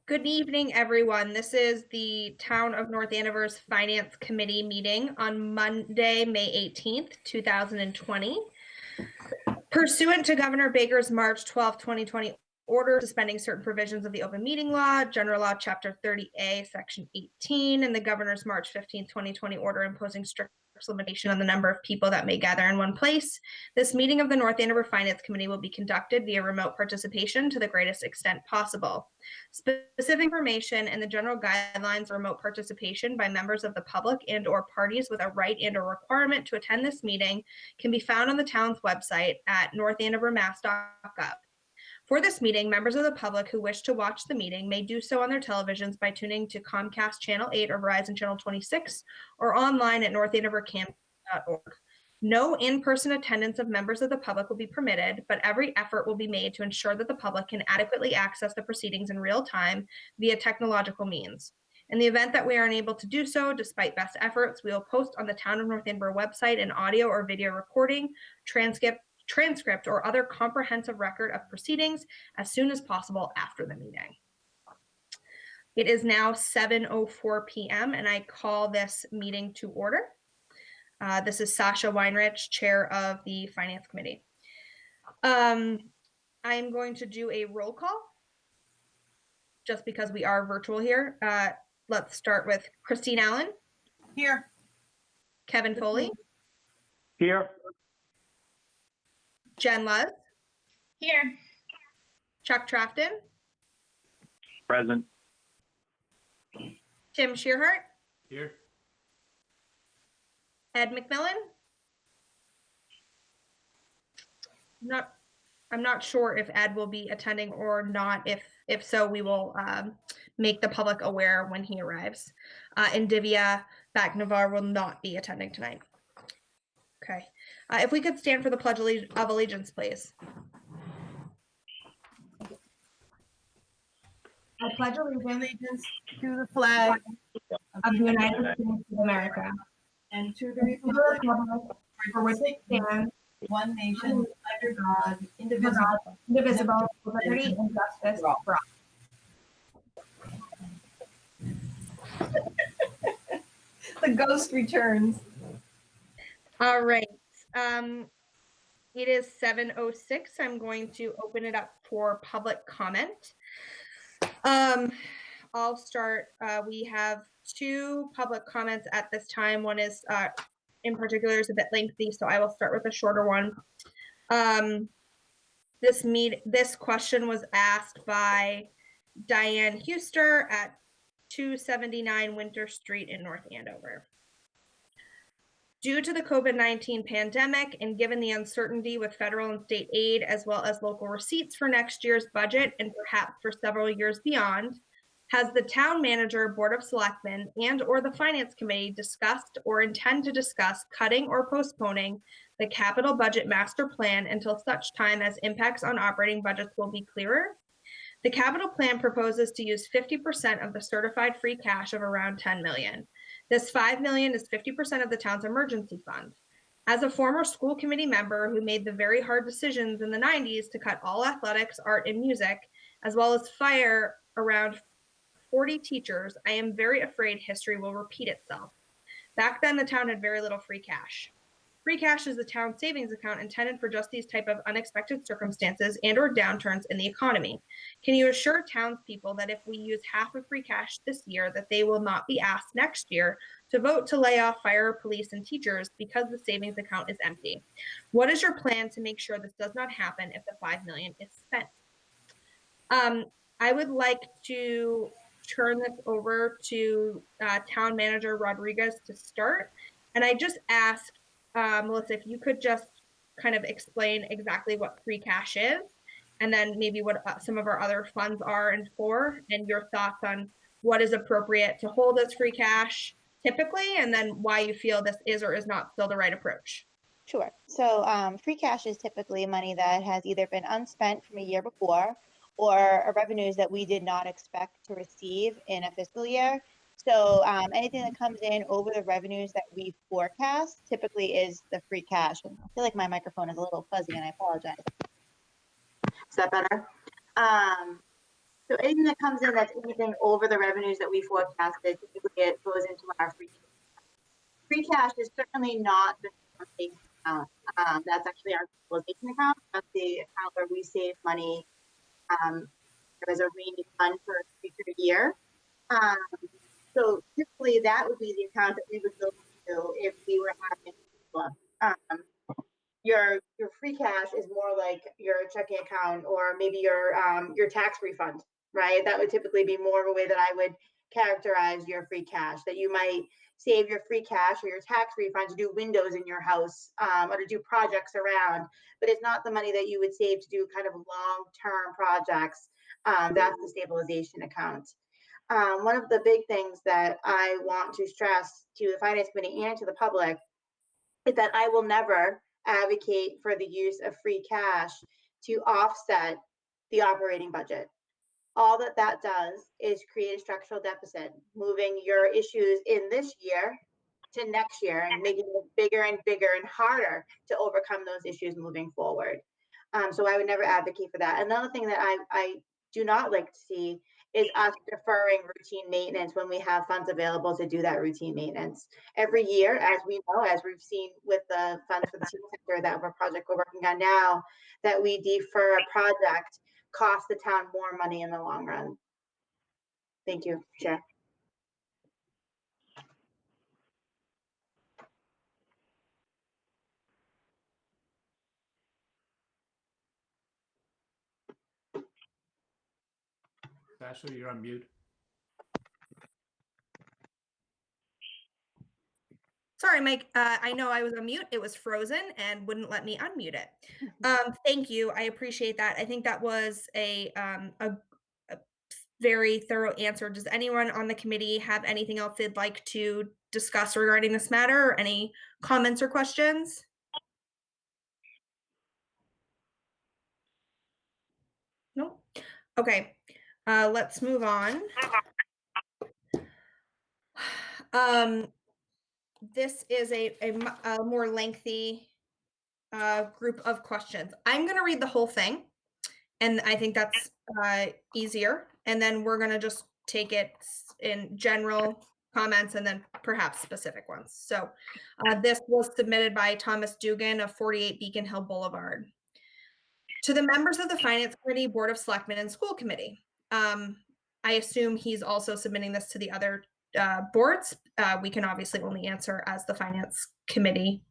Good evening, everyone. This is the Town of North Andover's Finance Committee meeting on Monday, May 18th, 2020. Pursuant to Governor Baker's March 12, 2020 order suspending certain provisions of the Open Meeting Law, General Law, Chapter 30A, Section 18, and the Governor's March 15, 2020 order imposing strict limitation on the number of people that may gather in one place, this meeting of the North Andover Finance Committee will be conducted via remote participation to the greatest extent possible. Specific information and the general guidelines of remote participation by members of the public and/or parties with a right and/or requirement to attend this meeting can be found on the town's website at northandovermass.gov. For this meeting, members of the public who wish to watch the meeting may do so on their televisions by tuning to Comcast Channel 8 or Verizon Channel 26 or online at northandovercampus.org. No in-person attendance of members of the public will be permitted, but every effort will be made to ensure that the public can adequately access the proceedings in real time via technological means. In the event that we are unable to do so, despite best efforts, we will post on the Town of North Andover website an audio or video recording, transcript, or other comprehensive record of proceedings as soon as possible after the meeting. It is now 7:04 p.m. and I call this meeting to order. This is Sasha Weinrich, Chair of the Finance Committee. I am going to do a roll call just because we are virtual here. Let's start with Christine Allen. Here. Kevin Foley. Here. Jen Luz. Here. Chuck Trafton. Present. Tim Shearhart. Here. Ed McMillan. I'm not sure if Ed will be attending or not. If so, we will make the public aware when he arrives. And Divya Baknavar will not be attending tonight. Okay. If we could stand for the Pledge of Allegiance, please. I pledge allegiance to the flag of the United States of America And to the republic for which it stands, one nation, under God, indivisible, indivisible, with liberty and justice for all. The ghost returns. All right. It is 7:06. I'm going to open it up for public comment. I'll start. We have two public comments at this time. One is in particular is a bit lengthy, so I will start with a shorter one. This question was asked by Diane Huster at 279 Winter Street in North Andover. Due to the COVID-19 pandemic and given the uncertainty with federal and state aid as well as local receipts for next year's budget and perhaps for several years beyond, has the town manager, board of selectmen, and or the finance committee discussed or intend to discuss cutting or postponing the capital budget master plan until such time as impacts on operating budgets will be clearer? The capital plan proposes to use 50% of the certified free cash of around $10 million. This $5 million is 50% of the town's emergency fund. As a former school committee member who made the very hard decisions in the 90s to cut all athletics, art, and music, as well as fire around 40 teachers, I am very afraid history will repeat itself. Back then, the town had very little free cash. Free cash is the town's savings account intended for just these type of unexpected circumstances and or downturns in the economy. Can you assure townspeople that if we use half of free cash this year, that they will not be asked next year to vote to lay off fire, police, and teachers because the savings account is empty? What is your plan to make sure this does not happen if the $5 million is spent? I would like to turn this over to Town Manager Rodriguez to start. And I just asked, Melissa, if you could just kind of explain exactly what free cash is, and then maybe what some of our other funds are and for, and your thoughts on what is appropriate to hold as free cash typically, and then why you feel this is or is not still the right approach. Sure. So free cash is typically money that has either been unspent from a year before or revenues that we did not expect to receive in a fiscal year. So anything that comes in over the revenues that we forecast typically is the free cash. And I feel like my microphone is a little fuzzy and I apologize. Is that better? So anything that comes in that's anything over the revenues that we forecasted, typically it goes into our free cash. Free cash is certainly not the account. That's actually our stabilization account. That's the account where we save money as a rainy fund for a future year. So typically that would be the account that we would go to if we were having your free cash is more like your checking account or maybe your tax refund, right? That would typically be more of a way that I would characterize your free cash, that you might save your free cash or your tax refund to do windows in your house or to do projects around, but it's not the money that you would save to do kind of long-term projects. That's the stabilization account. One of the big things that I want to stress to the Finance Committee and to the public is that I will never advocate for the use of free cash to offset the operating budget. All that does is create a structural deficit, moving your issues in this year to next year and making it bigger and bigger and harder to overcome those issues moving forward. So I would never advocate for that. Another thing that I do not like to see is us deferring routine maintenance when we have funds available to do that routine maintenance. Every year, as we know, as we've seen with the funds for the senior center, that project we're working on now, that we defer a project costs the town more money in the long run. Thank you, Chair. Sasha, you're on mute. Sorry, Mike. I know I was on mute. It was frozen and wouldn't let me unmute it. Thank you. I appreciate that. I think that was a very thorough answer. Does anyone on the committee have anything else they'd like to discuss regarding this matter, or any comments or questions? No? Okay. Let's move on. This is a more lengthy group of questions. I'm going to read the whole thing, and I think that's easier. And then we're going to just take it in general comments and then perhaps specific ones. So this was submitted by Thomas Dugan of 48 Beacon Hill Boulevard. To the members of the Finance Committee, Board of Selectmen, and School Committee. I assume he's also submitting this to the other boards. We can obviously only answer as the Finance Committee.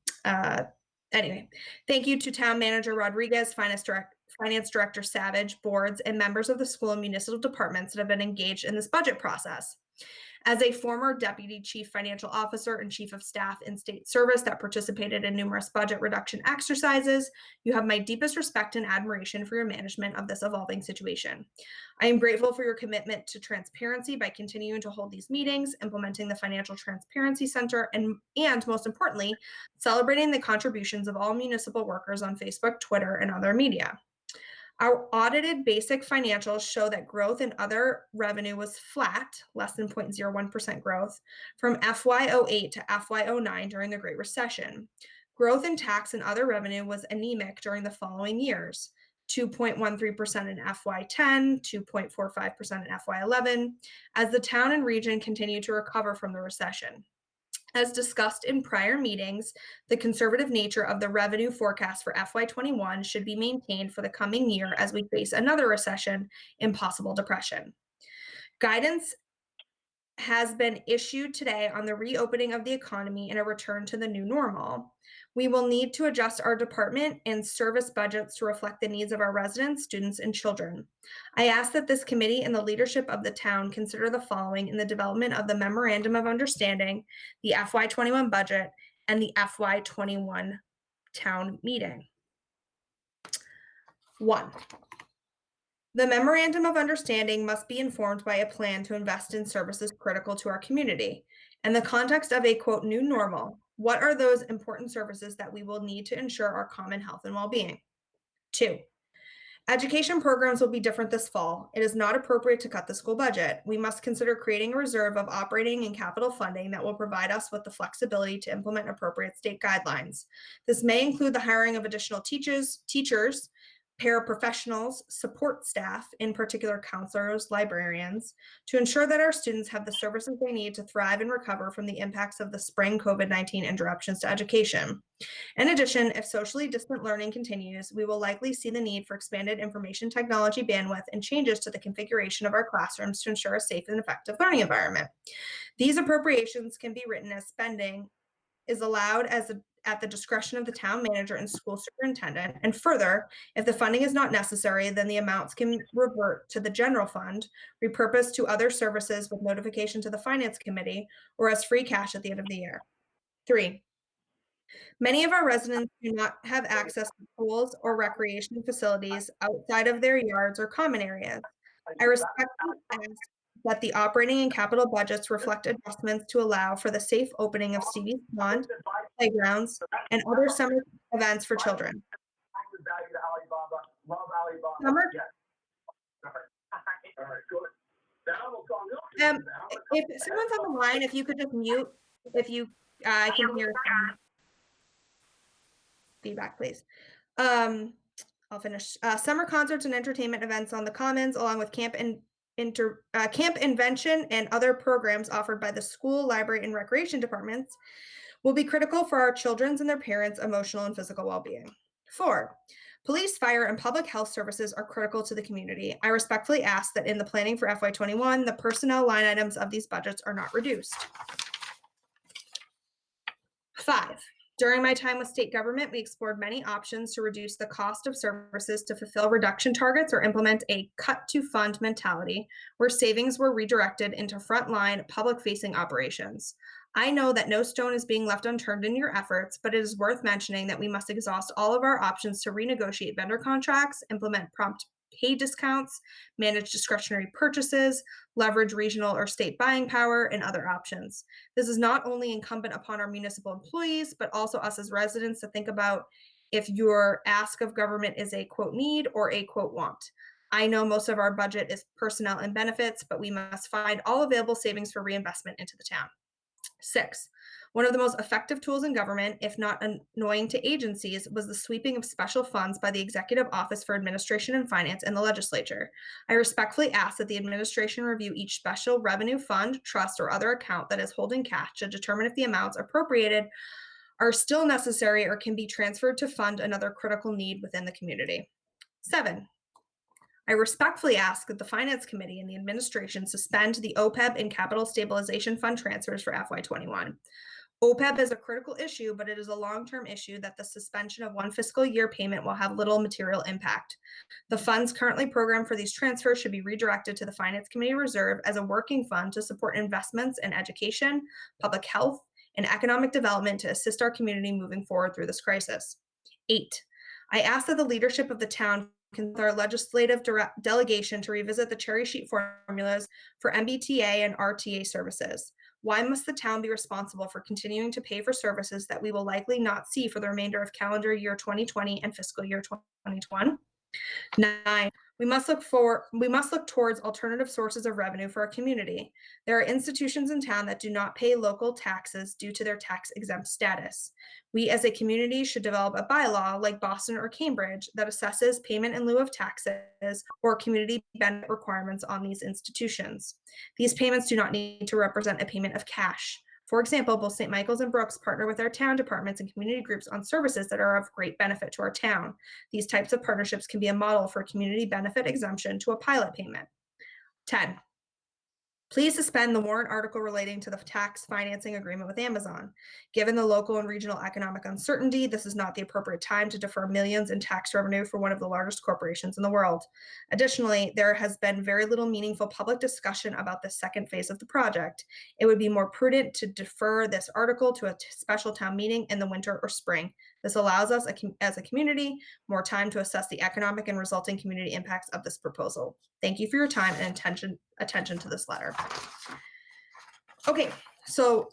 Anyway, thank you to Town Manager Rodriguez, Finance Director Savage, boards, and members of the school and municipal departments that have been engaged in this budget process. As a former Deputy Chief Financial Officer and Chief of Staff in state service that participated in numerous budget reduction exercises, you have my deepest respect and admiration for your management of this evolving situation. I am grateful for your commitment to transparency by continuing to hold these meetings, implementing the Financial Transparency Center, and most importantly, celebrating the contributions of all municipal workers on Facebook, Twitter, and other media. Our audited basic financials show that growth in other revenue was flat, less than 0.01% growth, from FY08 to FY09 during the Great Recession. Growth in tax and other revenue was anemic during the following years, 2.13% in FY10, 2.45% in FY11, as the town and region continued to recover from the recession. As discussed in prior meetings, the conservative nature of the revenue forecast for FY21 should be maintained for the coming year as we face another recession and possible depression. Guidance has been issued today on the reopening of the economy and a return to the new normal. We will need to adjust our department and service budgets to reflect the needs of our residents, students, and children. I ask that this committee and the leadership of the town consider the following in the development of the Memorandum of Understanding, the FY21 budget, and the FY21 town meeting. 1. The Memorandum of Understanding must be informed by a plan to invest in services critical to our community. In the context of a, quote, new normal, what are those important services that we will need to ensure our common health and well-being? 2. Education programs will be different this fall. It is not appropriate to cut the school budget. We must consider creating a reserve of operating and capital funding that will provide us with the flexibility to implement appropriate state guidelines. This may include the hiring of additional teachers, paraprofessionals, support staff, in particular counselors, librarians, to ensure that our students have the services they need to thrive and recover from the impacts of the spring COVID-19 interruptions to education. In addition, if socially distant learning continues, we will likely see the need for expanded information technology bandwidth and changes to the configuration of our classrooms to ensure a safe and effective learning environment. These appropriations can be written as spending is allowed at the discretion of the town manager and school superintendent. And further, if the funding is not necessary, then the amounts can revert to the general fund, repurposed to other services with notification to the finance committee, or as free cash at the end of the year. 3, many of our residents do not have access to pools or recreation facilities outside of their yards or common areas. I respectfully ask that the operating and capital budgets reflect adjustments to allow for the safe opening of Stevie's Pond, playgrounds, and other summer events for children. Summer, if someone's on the line, if you could just mute, if you I can hear feedback, please. I'll finish. Summer concerts and entertainment events on the Commons, along with camp invention and other programs offered by the school, library, and recreation departments, will be critical for our children's and their parents' emotional and physical well-being. 4, police, fire, and public health services are critical to the community. I respectfully ask that in the planning for FY21, the personnel line items of these budgets are not reduced. 5, during my time with state government, we explored many options to reduce the cost of services to fulfill reduction targets or implement a cut-to-fund mentality where savings were redirected into frontline public-facing operations. I know that no stone is being left unturned in your efforts, but it is worth mentioning that we must exhaust all of our options to renegotiate vendor contracts, implement prompt pay discounts, manage discretionary purchases, leverage regional or state buying power, and other options. This is not only incumbent upon our municipal employees, but also us as residents to think about if your ask of government is a quote need or a quote want. I know most of our budget is personnel and benefits, but we must find all available savings for reinvestment into the town. 6, one of the most effective tools in government, if not annoying to agencies, was the sweeping of special funds by the Executive Office for Administration and Finance and the legislature. I respectfully ask that the administration review each special revenue fund, trust, or other account that is holding cash to determine if the amounts appropriated are still necessary or can be transferred to fund another critical need within the community. 7, I respectfully ask that the Finance Committee and the administration suspend the OPEB and Capital Stabilization Fund transfers for FY21. OPEB is a critical issue, but it is a long-term issue that the suspension of one fiscal year payment will have little material impact. The funds currently programmed for these transfers should be redirected to the Finance Committee Reserve as a working fund to support investments in education, public health, and economic development to assist our community moving forward through this crisis. 8, I ask that the leadership of the town with our legislative delegation to revisit the cherry sheet formulas for MBTA and RTA services. Why must the town be responsible for continuing to pay for services that we will likely not see for the remainder of calendar year 2020 and fiscal year 2021? 9, we must look towards alternative sources of revenue for our community. There are institutions in town that do not pay local taxes due to their tax-exempt status. We as a community should develop a bylaw like Boston or Cambridge that assesses payment in lieu of taxes or community benefit requirements on these institutions. These payments do not need to represent a payment of cash. For example, both St. Michael's and Brooks partner with our town departments and community groups on services that are of great benefit to our town. These types of partnerships can be a model for community benefit exemption to a pilot payment. 10, please suspend the warrant article relating to the tax financing agreement with Amazon. Given the local and regional economic uncertainty, this is not the appropriate time to defer millions in tax revenue for one of the largest corporations in the world. Additionally, there has been very little meaningful public discussion about the second phase of the project. It would be more prudent to defer this article to a special town meeting in the winter or spring. This allows us as a community more time to assess the economic and resulting community impacts of this proposal. Thank you for your time and attention to this letter. Okay, so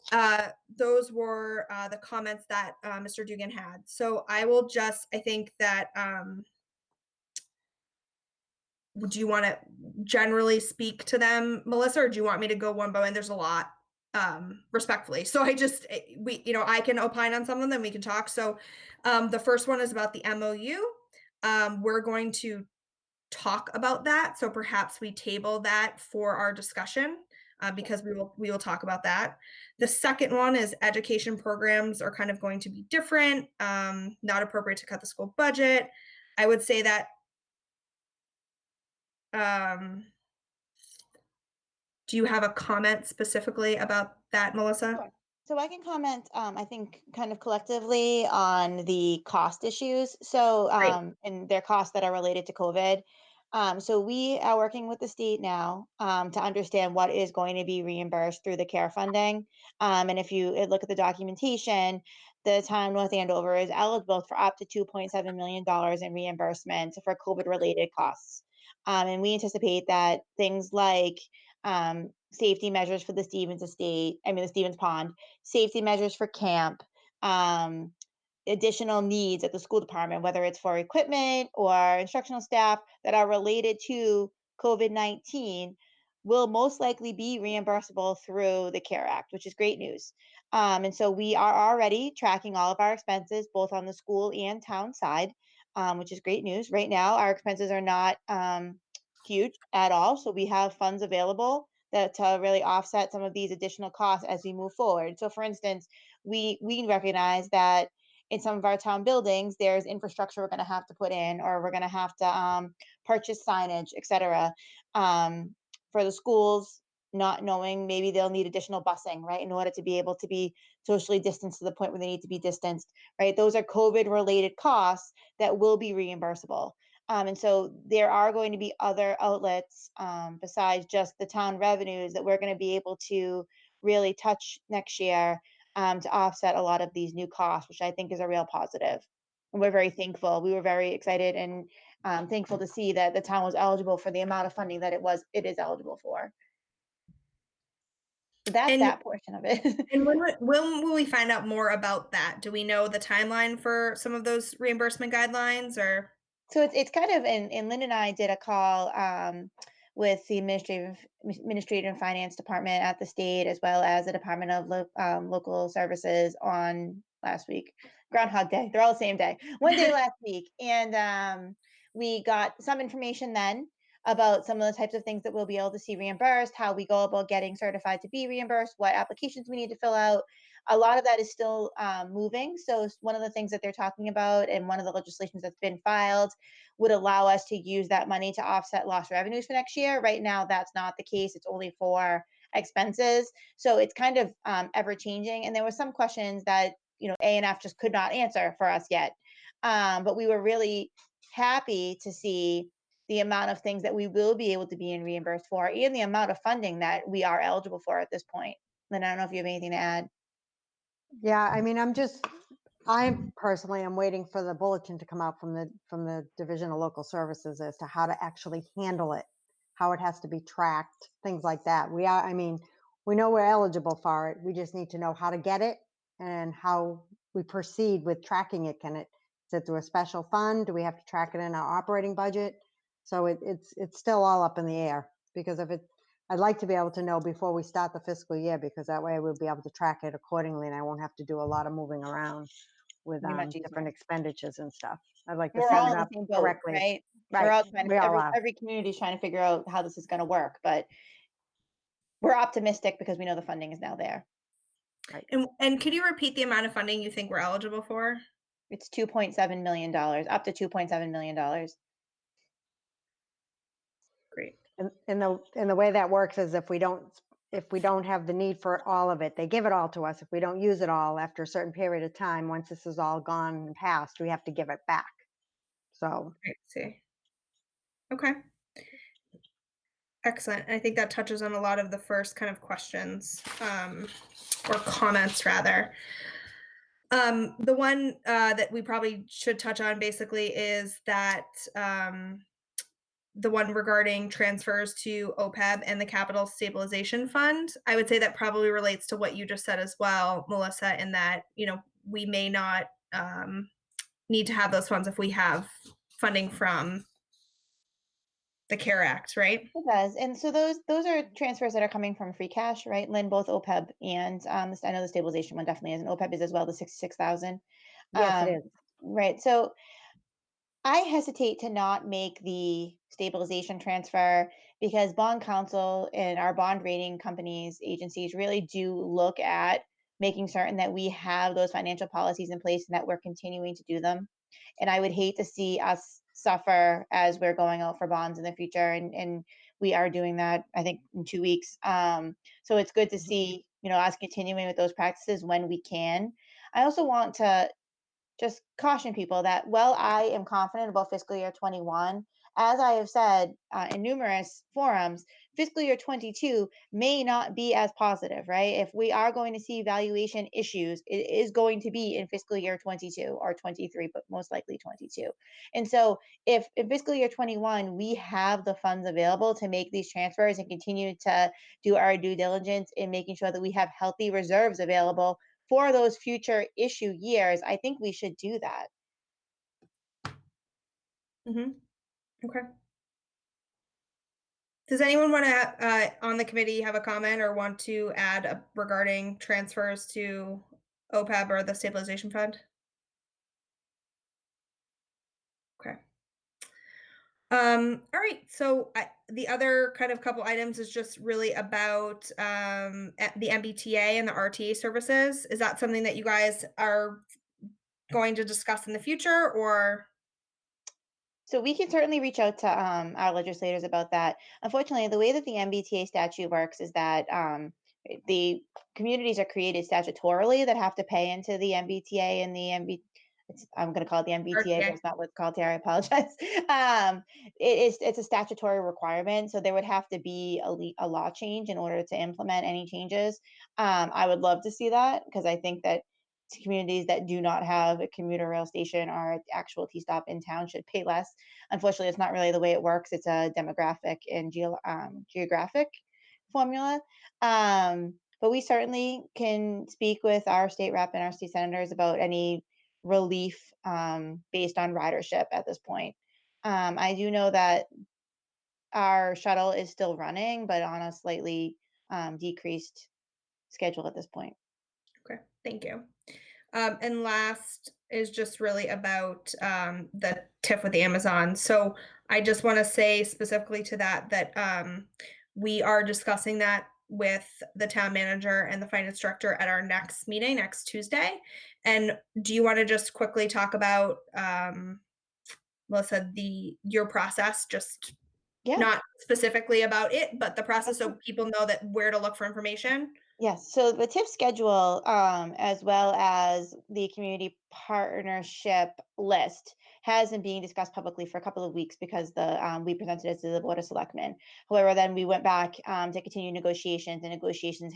those were the comments that Mr. Dugan had. So I will just, I think that, do you want to generally speak to them, Melissa, or do you want me to go one by one? There's a lot, respectfully. So I just, I can opine on some of them, then we can talk. So the first one is about the MOU. we're going to talk about that. So perhaps we table that for our discussion because we will talk about that. The second one is education programs are kind of going to be different, not appropriate to cut the school budget. I would say that do you have a comment specifically about that, Melissa? Sure. So I can comment, I think, kind of collectively on the cost issues. So, Great. and their costs that are related to COVID. So we are working with the state now to understand what is going to be reimbursed through the care funding. And if you look at the documentation, the town of North Andover is eligible for up to $2.7 million in reimbursement for COVID-related costs. And we anticipate that things like safety measures for the the Stevens Pond, safety measures for camp, additional needs at the school department, whether it's for equipment or instructional staff that are related to COVID-19, will most likely be reimbursable through the CARE Act, which is great news. And so we are already tracking all of our expenses, both on the school and town side, which is great news. Right now, our expenses are not huge at all. So we have funds available that to really offset some of these additional costs as we move forward. So for instance, we recognize that in some of our town buildings, there's infrastructure we're going to have to put in, or we're going to have to purchase signage, et cetera. For the schools, not knowing maybe they'll need additional busing, right, in order to be able to be socially distanced to the point where they need to be distanced, right? Those are COVID related costs that will be reimbursable. And so there are going to be other outlets besides just the town revenues that we're going to be able to really touch next year to offset a lot of these new costs, which I think is a real positive. And we're very thankful. We were very excited and thankful to see that the town was eligible for the amount of funding that it is eligible for. So that's And- that portion of it. And when will we find out more about that? Do we know the timeline for some of those reimbursement guidelines or? So it's kind of, and Lynn and I did a call with the administrative and finance department at the state, as well as the Department of Local Services on last week. Groundhog Day. They're all the same day. One day last week. And we got some information then about some of the types of things that we'll be able to see reimbursed, how we go about getting certified to be reimbursed, what applications we need to fill out. A lot of that is still moving. So one of the things that they're talking about, and one of the legislations that's been filed, would allow us to use that money to offset lost revenues for next year. Right now, that's not the case. It's only for expenses. So it's kind of ever changing. And there were some questions that, A&F just could not answer for us yet. But we were really happy to see the amount of things that we will be able to be reimbursed for, and the amount of funding that we are eligible for at this point. Lynn, I don't know if you have anything to add. Yeah, I mean, I personally am waiting for the bulletin to come out from the Division of Local Services as to how to actually handle it, how it has to be tracked, things like that. We know we're eligible for it. We just need to know how to get it and how we proceed with tracking it. Is it through a special fund? Do we have to track it in our operating budget? So it's still all up in the air, because I'd like to be able to know before we start the fiscal year, because that way we'll be able to track it accordingly, and I won't have to do a lot of moving around with Be much easier. different expenditures and stuff. I'd like to We're set all it in the up same boat, correctly. right? Right. We're all trying We to, all are. every community is trying to figure out how this is going to work, but we're optimistic because we know the funding is now there. And could you repeat the amount of funding you think we're eligible for? It's $2.7 million, up to $2.7 million. Great. And the way that works is if we don't have the need for all of it, they give it all to us. If we don't use it all after a certain period of time, once this is all gone and passed, we have to give it back. So. Great. See. Okay. Excellent. I think that touches on a lot of the first kind of questions or comments rather. The one that we probably should touch on basically is that the one regarding transfers to OPEB and the Capital Stabilization Fund. I would say that probably relates to what you just said as well, Melissa, in that, we may not need to have those funds if we have funding from the CARE Act, right? It does. And so those are transfers that are coming from free cash, right, Lynn? Both OPEB and I know the stabilization one definitely is, and OPEB is as well, the 66,000. Yes, it is. Right. So I hesitate to not make the stabilization transfer because bond counsel and our bond rating companies, agencies really do look at making certain that we have those financial policies in place and that we're continuing to do them. And I would hate to see us suffer as we're going out for bonds in the future. And we are doing that, I think, in 2 weeks. So it's good to see, us continuing with those practices when we can. I also want to just caution people that while I am confident about fiscal year 21, as I have said in numerous forums, fiscal year 22 may not be as positive, right? If we are going to see valuation issues, it is going to be in fiscal year 22 or 23, but most likely 22. And so if in fiscal year 21, we have the funds available to make these transfers and continue to do our due diligence in making sure that we have healthy reserves available for those future issue years, I think we should do that. Okay. Does anyone want to, on the committee, have a comment or want to add regarding transfers to OPEB or the stabilization fund? Okay. All right. So the other kind of couple items is just really about the MBTA and the RTA services. Is that something that you guys are going to discuss in the future, or? So we can certainly reach out to our legislators about that. Unfortunately, the way that the MBTA statute works is that the communities are created statutorily that have to pay into the MBTA and the I'm going to call it the MBTA, but it's not what it's called here. I apologize. It's a statutory requirement, so there would have to be a law change in order to implement any changes. I would love to see that because I think that communities that do not have a commuter rail station or an actual T-stop in town should pay less. Unfortunately, it's not really the way it works. It's a demographic and geographic formula. But we certainly can speak with our state rep and our state senators about any relief based on ridership at this point. I do know that our shuttle is still running, but on a slightly decreased schedule at this point. Okay, thank you. And last is just really about the TIF with Amazon. So I just want to say specifically to that we are discussing that with the town manager and the finance director at our next meeting next Tuesday. And do you want to just quickly talk about, Melissa, your process, just not specifically about it, but the process so people know that where to look for information? Yes, so the TIF schedule, as well as the community partnership list, has been being discussed publicly for a couple of weeks because we presented it to the Board of Selectmen. However, then we went back to continue negotiations, and negotiations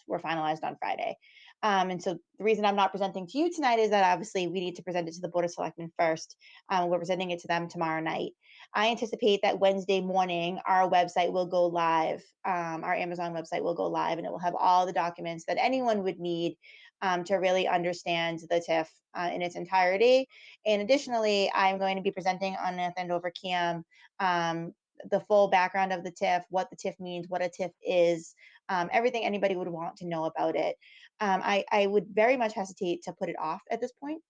were finalized on Friday. And so the reason I'm not presenting to you tonight is that obviously we need to present it to the Board of Selectmen first. We're presenting it to them tomorrow night. I anticipate that Wednesday morning, our website will go live. Our Amazon website will go live, and it will have all the documents that anyone would need to really understand the TIF in its entirety. And additionally, I'm going to be presenting on North Andover CAM the full background of the TIF, what the TIF means, what a TIF is, everything anybody would want to know about it. I would very much hesitate to put it off at this point.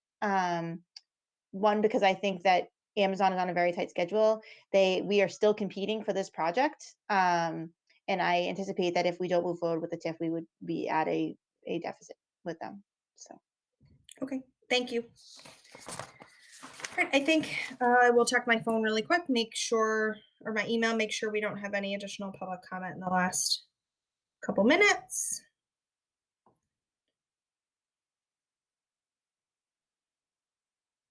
One, because I think that Amazon is on a very tight schedule. We are still competing for this project. And I anticipate that if we don't move forward with the TIF, we would be at a deficit with them. So. Okay, thank you. All right, I think I will check my phone really quick, or my email, make sure we don't have any additional public comment in the last couple minutes.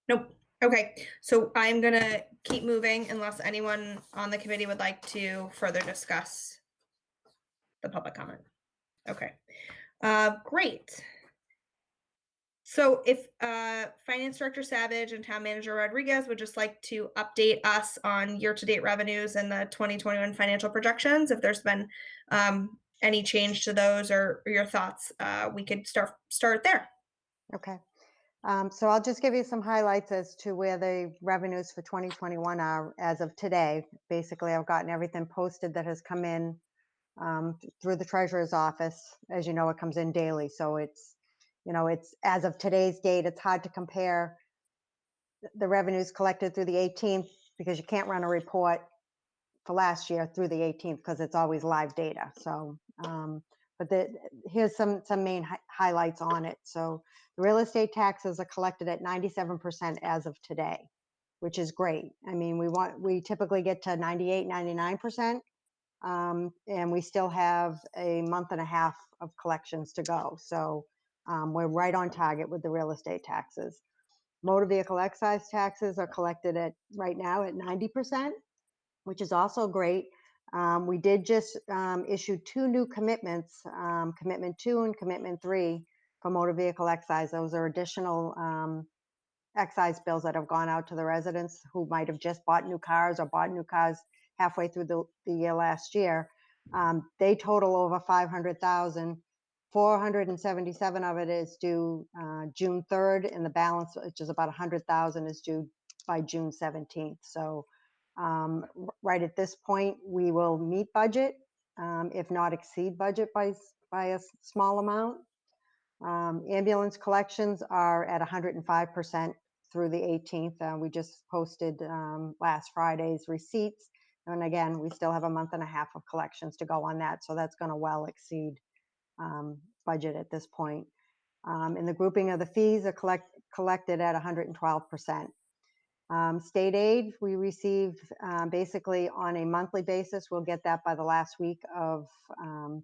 Nope. Okay, so I'm gonna keep moving unless anyone on the committee would like to further discuss the public comment. Okay, great. So if Finance Director Savage and Town Manager Rodriguez would just like to update us on year-to-date revenues and the 2021 financial projections, if there's been any change to those or your thoughts, we could start there. Okay. So I'll just give you some highlights as to where the revenues for 2021 are as of today. Basically, I've gotten everything posted that has come in through the treasurer's office. As you know, it comes in daily. So it's as of today's date, it's hard to compare the revenues collected through the 18th, because you can't run a report for last year through the 18th because it's always live data. So, but here's some main highlights on it. So the real estate taxes are collected at 97% as of today, which is great. I mean, we typically get to 98, 99%, and we still have a month and a half of collections to go. So we're right on target with the real estate taxes. Motor vehicle excise taxes are collected at right now at 90%, which is also great. We did just issue 2 new commitments, commitment 2 and commitment 3 for motor vehicle excise. Those are additional excise bills that have gone out to the residents who might have just bought new cars or bought new cars halfway through the year last year. They total over 500,000. 477 of it is due June 3rd, and the balance, which is about 100,000, is due by June 17th. So right at this point, we will meet budget, if not exceed budget by a small amount. Ambulance collections are at 105% through the 18th. We just posted last Friday's receipts. And again, we still have a month and a half of collections to go on that. So that's going to well exceed budget at this point. And the grouping of the fees are collected at 112%. State aid, we receive basically on a monthly basis. We'll get that by the last week of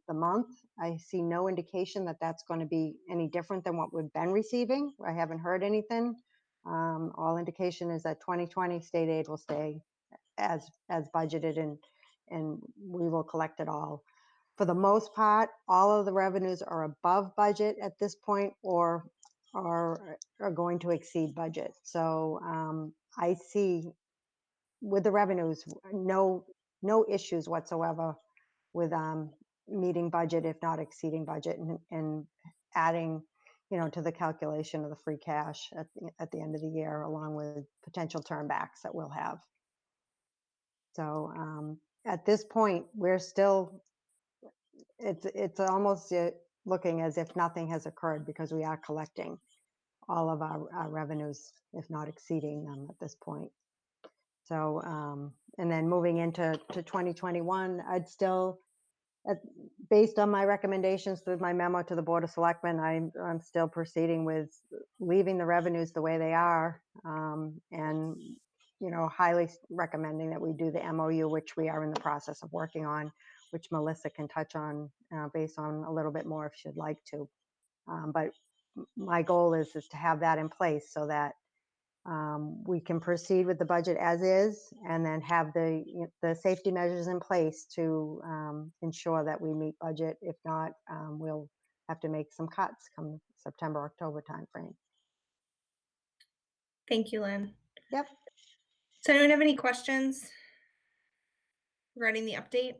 the month. I see no indication that that's going to be any different than what we've been receiving. I haven't heard anything. All indication is that 2020 state aid will stay as budgeted, and we will collect it all. For the most part, all of the revenues are above budget at this point, or are going to exceed budget. So I see with the revenues, no issues whatsoever with meeting budget, if not exceeding budget, and adding, to the calculation of the free cash at the end of the year, along with potential turnbacks that we'll have. So at this point, we're still, it's almost looking as if nothing has occurred, because we are collecting all of our revenues, if not exceeding them at this point. So, and then moving into 2021, I'd still, based on my recommendations through my memo to the Board of Selectmen, I'm still proceeding with leaving the revenues the way they are, and, highly recommending that we do the MOU, which we are in the process of working on, which Melissa can touch on based on a little bit more if she'd like to. But my goal is to have that in place so that we can proceed with the budget as is, and then have the safety measures in place to ensure that we meet budget. If not, we'll have to make some cuts come September, October timeframe. Thank you, Lynn. Yep. So anyone have any questions regarding the update?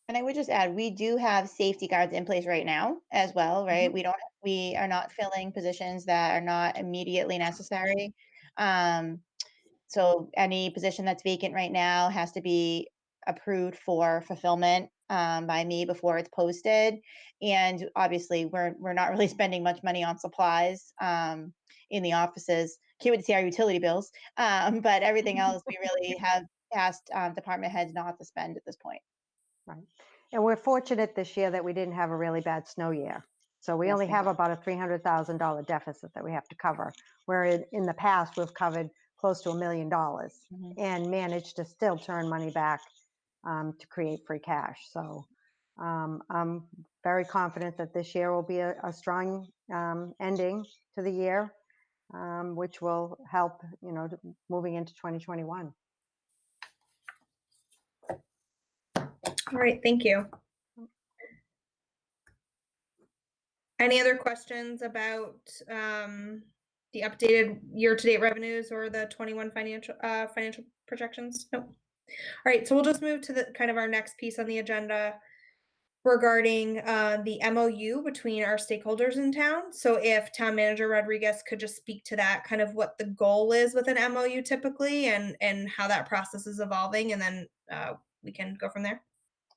And I would just add, we do have safety guards in place right now as well, right? Mm-hmm. We are not filling positions that are not immediately necessary. So any position that's vacant right now has to be approved for fulfillment by me before it's posted. And obviously we're not really spending much money on supplies in the offices. Can't wait to see our utility bills. But everything else we really have asked department heads not to spend at this point. Right. And we're fortunate this year that we didn't have a really bad snow year. So we Yes, only thank have about a $300,000 deficit that we have to cover, where in the past we've covered close to $1 million and managed to still turn money back to create free cash. So I'm very confident that this year will be a strong ending to the year, which will help, moving into 2021. All right, thank you. Any other questions about the updated year-to-date revenues or the 21 financial projections? Nope. All right, so we'll just move to the kind of our next piece on the agenda regarding the MOU between our stakeholders in town. So if Town Manager Rodriguez could just speak to that, kind of what the goal is with an MOU typically, and how that process is evolving, and then we can go from there.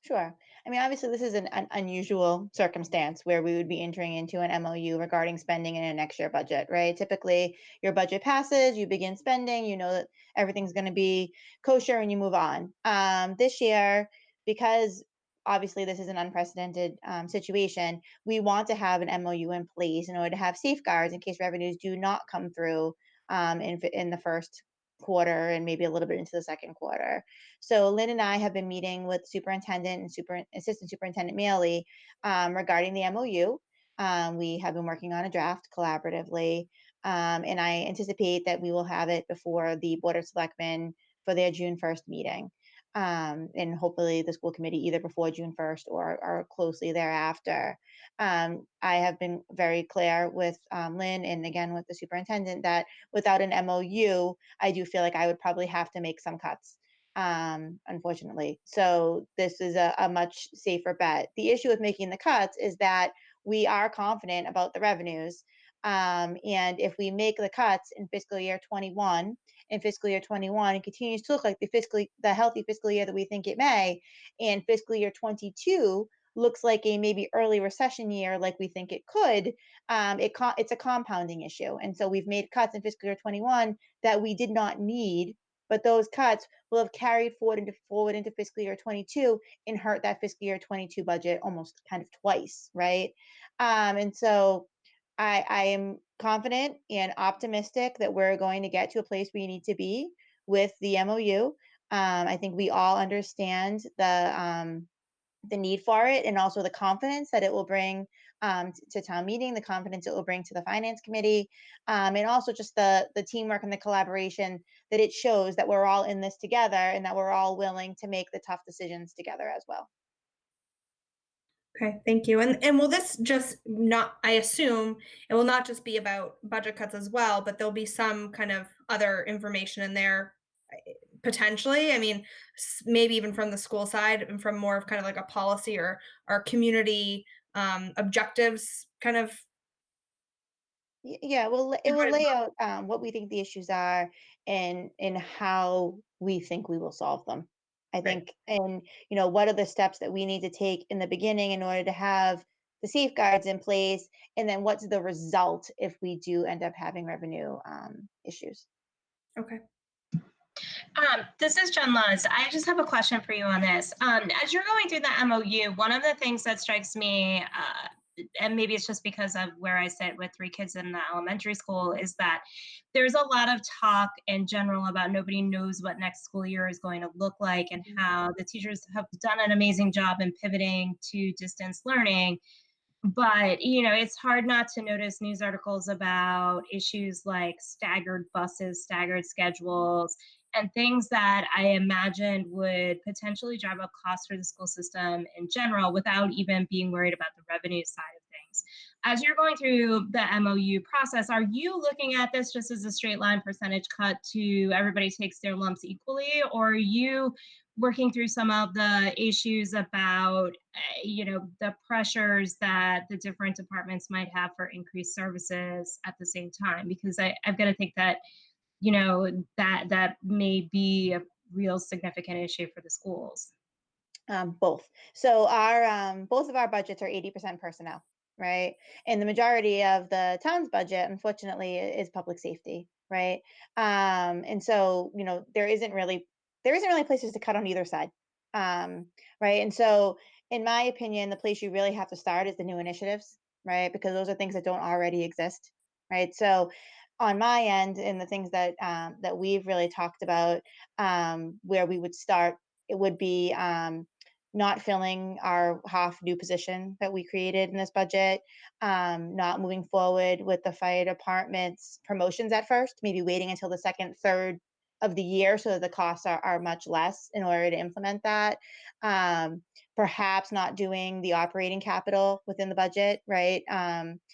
Sure. I mean, obviously, this is an unusual circumstance where we would be entering into an MOU regarding spending in a next year budget, right? Typically, your budget passes, you begin spending, you know that everything's going to be kosher, and you move on. This year, because obviously this is an unprecedented situation, we want to have an MOU in place in order to have safeguards in case revenues do not come through in the first quarter and maybe a little bit into the second quarter. So Lynn and I have been meeting with superintendent and assistant superintendent Mealy regarding the MOU. We have been working on a draft collaboratively, and I anticipate that we will have it before the Board of Selectmen for their June 1st meeting. And hopefully the school committee either before June 1st or closely thereafter. I have been very clear with Lynn and again with the superintendent that without an MOU, I do feel like I would probably have to make some cuts, unfortunately. So this is a much safer bet. The issue with making the cuts is that we are confident about the revenues. And if we make the cuts in fiscal year 21, in fiscal year 21, it continues to look like the healthy fiscal year that we think it may, and fiscal year 22 looks like a maybe early recession year like we think it could, it's a compounding issue. And so we've made cuts in fiscal year 21 that we did not need, but those cuts will have carried forward into fiscal year 22 and hurt that fiscal year 22 budget almost kind of twice, right? And so I am confident and optimistic that we're going to get to a place we need to be with the MOU. I think we all understand the need for it and also the confidence that it will bring to town meeting, the confidence it will bring to the finance committee, and also just the teamwork and the collaboration that it shows that we're all in this together and that we're all willing to make the tough decisions together as well. Okay, thank you. And will this just not, I assume it will not just be about budget cuts as well, but there'll be some kind of other information in there potentially. I mean, maybe even from the school side and from more of kind of like a policy or community objectives kind of. Yeah, well, it will lay out what we think the issues are and how we think we will solve them. I think, and what are the steps that we need to take in the beginning in order to have the safeguards in place, and then what's the result if we do end up having revenue issues. Okay. This is Jen Luz. I just have a question for you on this. As you're going through the MOU, one of the things that strikes me, and maybe it's just because of where I sit with 3 kids in the elementary school, is that there's a lot of talk in general about nobody knows what next school year is going to look like and how the teachers have done an amazing job in pivoting to distance learning. But, it's hard not to notice news articles about issues like staggered buses, staggered schedules, and things that I imagined would potentially drive up costs for the school system in general without even being worried about the revenue side of things. As you're going through the MOU process, are you looking at this just as a straight line percentage cut to everybody takes their lumps equally, or are you working through some of the issues about, the pressures that the different departments might have for increased services at the same time? Because I've got to think that, that may be a real significant issue for the schools. Both. So our both of our budgets are 80% personnel, right? And the majority of the town's budget, unfortunately, is public safety, right? And so there isn't really places to cut on either side, right? And so, in my opinion, the place you really have to start is the new initiatives, right? Because those are things that don't already exist, right? So, on my end, and the things that that we've really talked about, where we would start, it would be not filling our half new position that we created in this budget, not moving forward with the fire department's promotions at first, maybe waiting until the second, third of the year so that the costs are much less in order to implement that. Perhaps not doing the operating capital within the budget, right?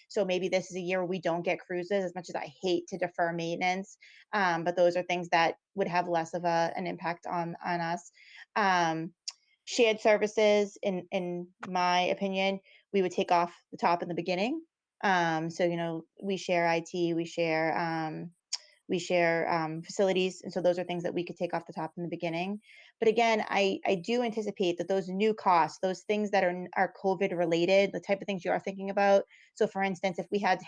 So maybe this is a year where we don't get cruises, as much as I hate to defer maintenance, but those are things that would have less of an impact on us. Shared services, in my opinion, we would take off the top in the beginning. So we share IT, we share facilities, and so those are things that we could take off the top in the beginning. But again, I do anticipate that those new costs, those things that are COVID related, the type of things you are thinking about. So for instance, if we had,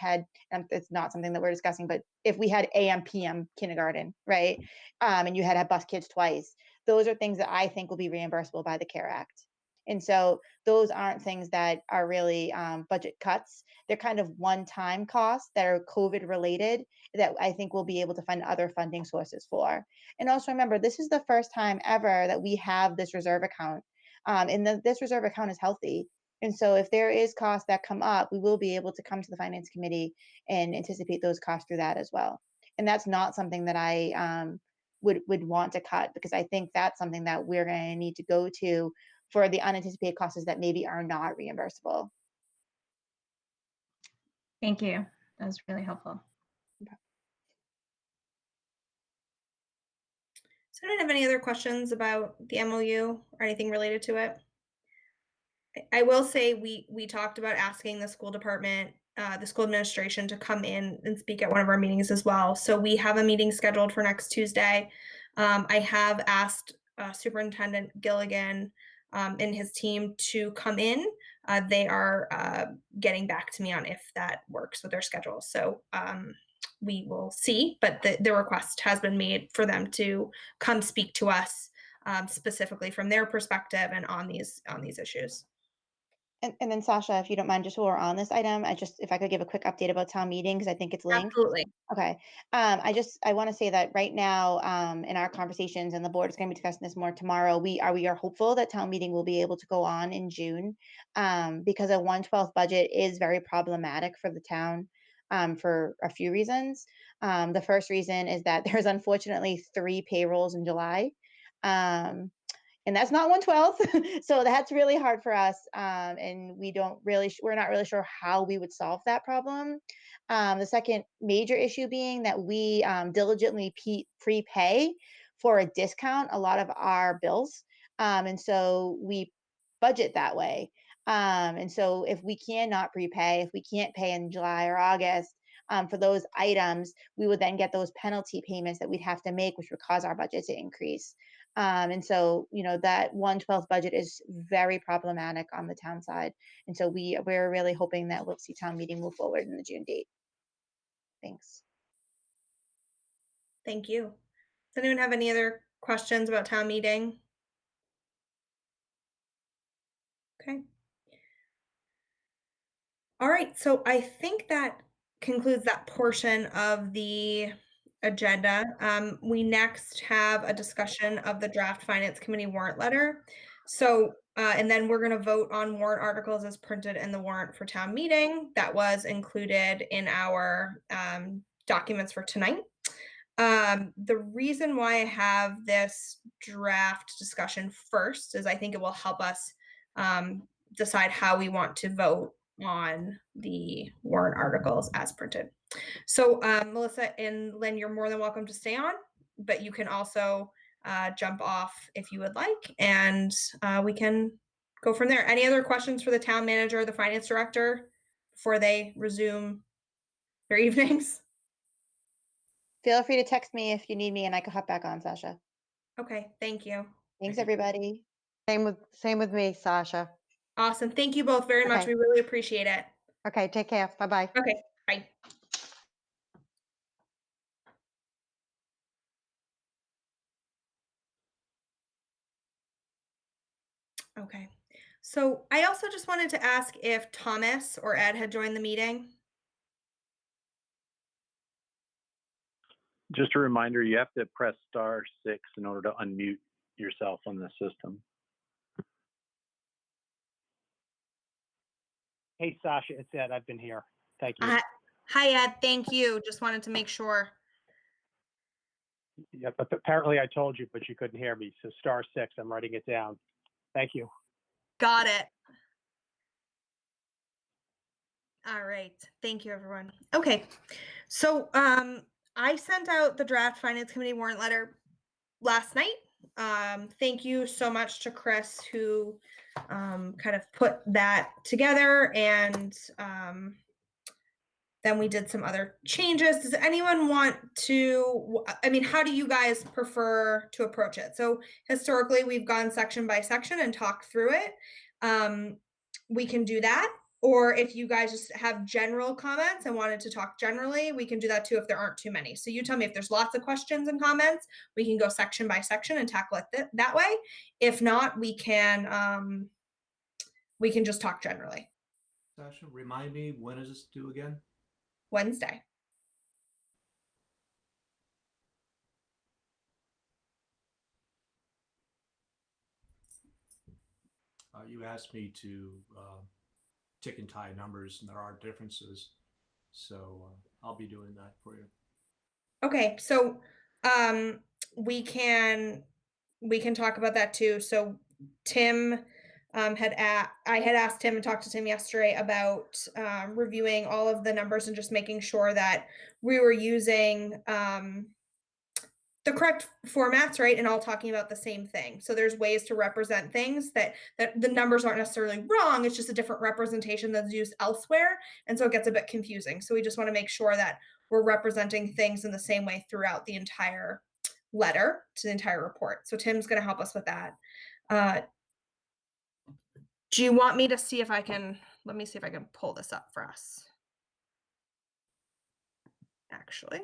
it's not something that we're discussing, but if we had AM, PM kindergarten, right? And you had to have bus kids twice, those are things that I think will be reimbursable by the CARE Act. And so those aren't things that are really budget cuts. They're kind of one-time costs that are COVID related that I think we'll be able to find other funding sources for. And also remember, this is the first time ever that we have this reserve account. And this reserve account is healthy. And so if there is costs that come up, we will be able to come to the Finance Committee and anticipate those costs through that as well. And that's not something that I would want to cut, because I think that's something that we're going to need to go to for the unanticipated costs that maybe are not reimbursable. Thank you. That was really helpful. So I don't have any other questions about the MOU or anything related to it. I will say we talked about asking the school department, the school administration to come in and speak at one of our meetings as well. So we have a meeting scheduled for next Tuesday. I have asked Superintendent Gilligan and his team to come in. They are getting back to me on if that works with their schedule. So we will see, but the request has been made for them to come speak to us specifically from their perspective and on these issues. And then Sasha, if you don't mind, just while we're on this item, if I could give a quick update about town meeting, because I think it's linked. Absolutely. Okay. I want to say that right now, in our conversations, and the board is going to be discussing this more tomorrow, we are hopeful that town meeting will be able to go on in June, because a 1/12 budget is very problematic for the town, for a few reasons. The first reason is that there's unfortunately 3 payrolls in July. And that's not 1/12. So that's really hard for us. And we're not really sure how we would solve that problem. The second major issue being that we diligently prepay for a discount a lot of our bills. And so we budget that way. And so if we cannot prepay, if we can't pay in July or August, for those items, we would then get those penalty payments that we'd have to make, which would cause our budget to increase. And so, that 1/12 budget is very problematic on the town side. And so we're really hoping that we'll see town meeting move forward in the June date. Thanks. Thank you. Does anyone have any other questions about town meeting? Okay. All right, so I think that concludes that portion of the agenda. We next have a discussion of the draft Finance Committee warrant letter. So, and then we're going to vote on warrant articles as printed in the warrant for town meeting that was included in our documents for tonight. The reason why I have this draft discussion first is I think it will help us decide how we want to vote on the warrant articles as printed. So Melissa and Lynn, you're more than welcome to stay on, but you can also jump off if you would like, and we can go from there. Any other questions for the town manager or the finance director before they resume their evenings? Feel free to text me if you need me, and I can hop back on, Sasha. Okay, thank you. Thanks, everybody. Same with me, Sasha. Awesome. Thank you both very much. Okay. We really appreciate it. Okay, take care. Bye-bye. Okay, bye. Okay, so I also just wanted to ask if Thomas or Ed had joined the meeting. Just a reminder, you have to press *6 in order to unmute yourself on the system. Hey, Sasha, it's Ed. I've been here. Thank you. Hi, Ed. Thank you. Just wanted to make sure. Yeah, but apparently I told you, but you couldn't hear me. So *6, I'm writing it down. Thank you. Got it. All right. Thank you, everyone. Okay. So I sent out the draft Finance Committee warrant letter last night. Thank you so much to Chris, who kind of put that together, and Then we did some other changes. Does anyone want to, I mean, how do you guys prefer to approach it? So historically, we've gone section by section and talked through it. We can do that. Or if you guys just have general comments and wanted to talk generally, we can do that too if there aren't too many. So you tell me if there's lots of questions and comments, we can go section by section and tackle it that way. If not, we can just talk generally. Sasha, remind me, when is this due again? Wednesday. You asked me to tick and tie numbers, and there are differences. So I'll be doing that for you. Okay, so we can talk about that too. So Tim I had asked Tim and talked to Tim yesterday about reviewing all of the numbers and just making sure that we were using the correct formats, right? And all talking about the same thing. So there's ways to represent things that the numbers aren't necessarily wrong. It's just a different representation that's used elsewhere. And so it gets a bit confusing. So we just want to make sure that we're representing things in the same way throughout the entire letter to the entire report. So Tim's going to help us with that. Do you want me to see if I can, let me see if I can pull this up for us. Actually.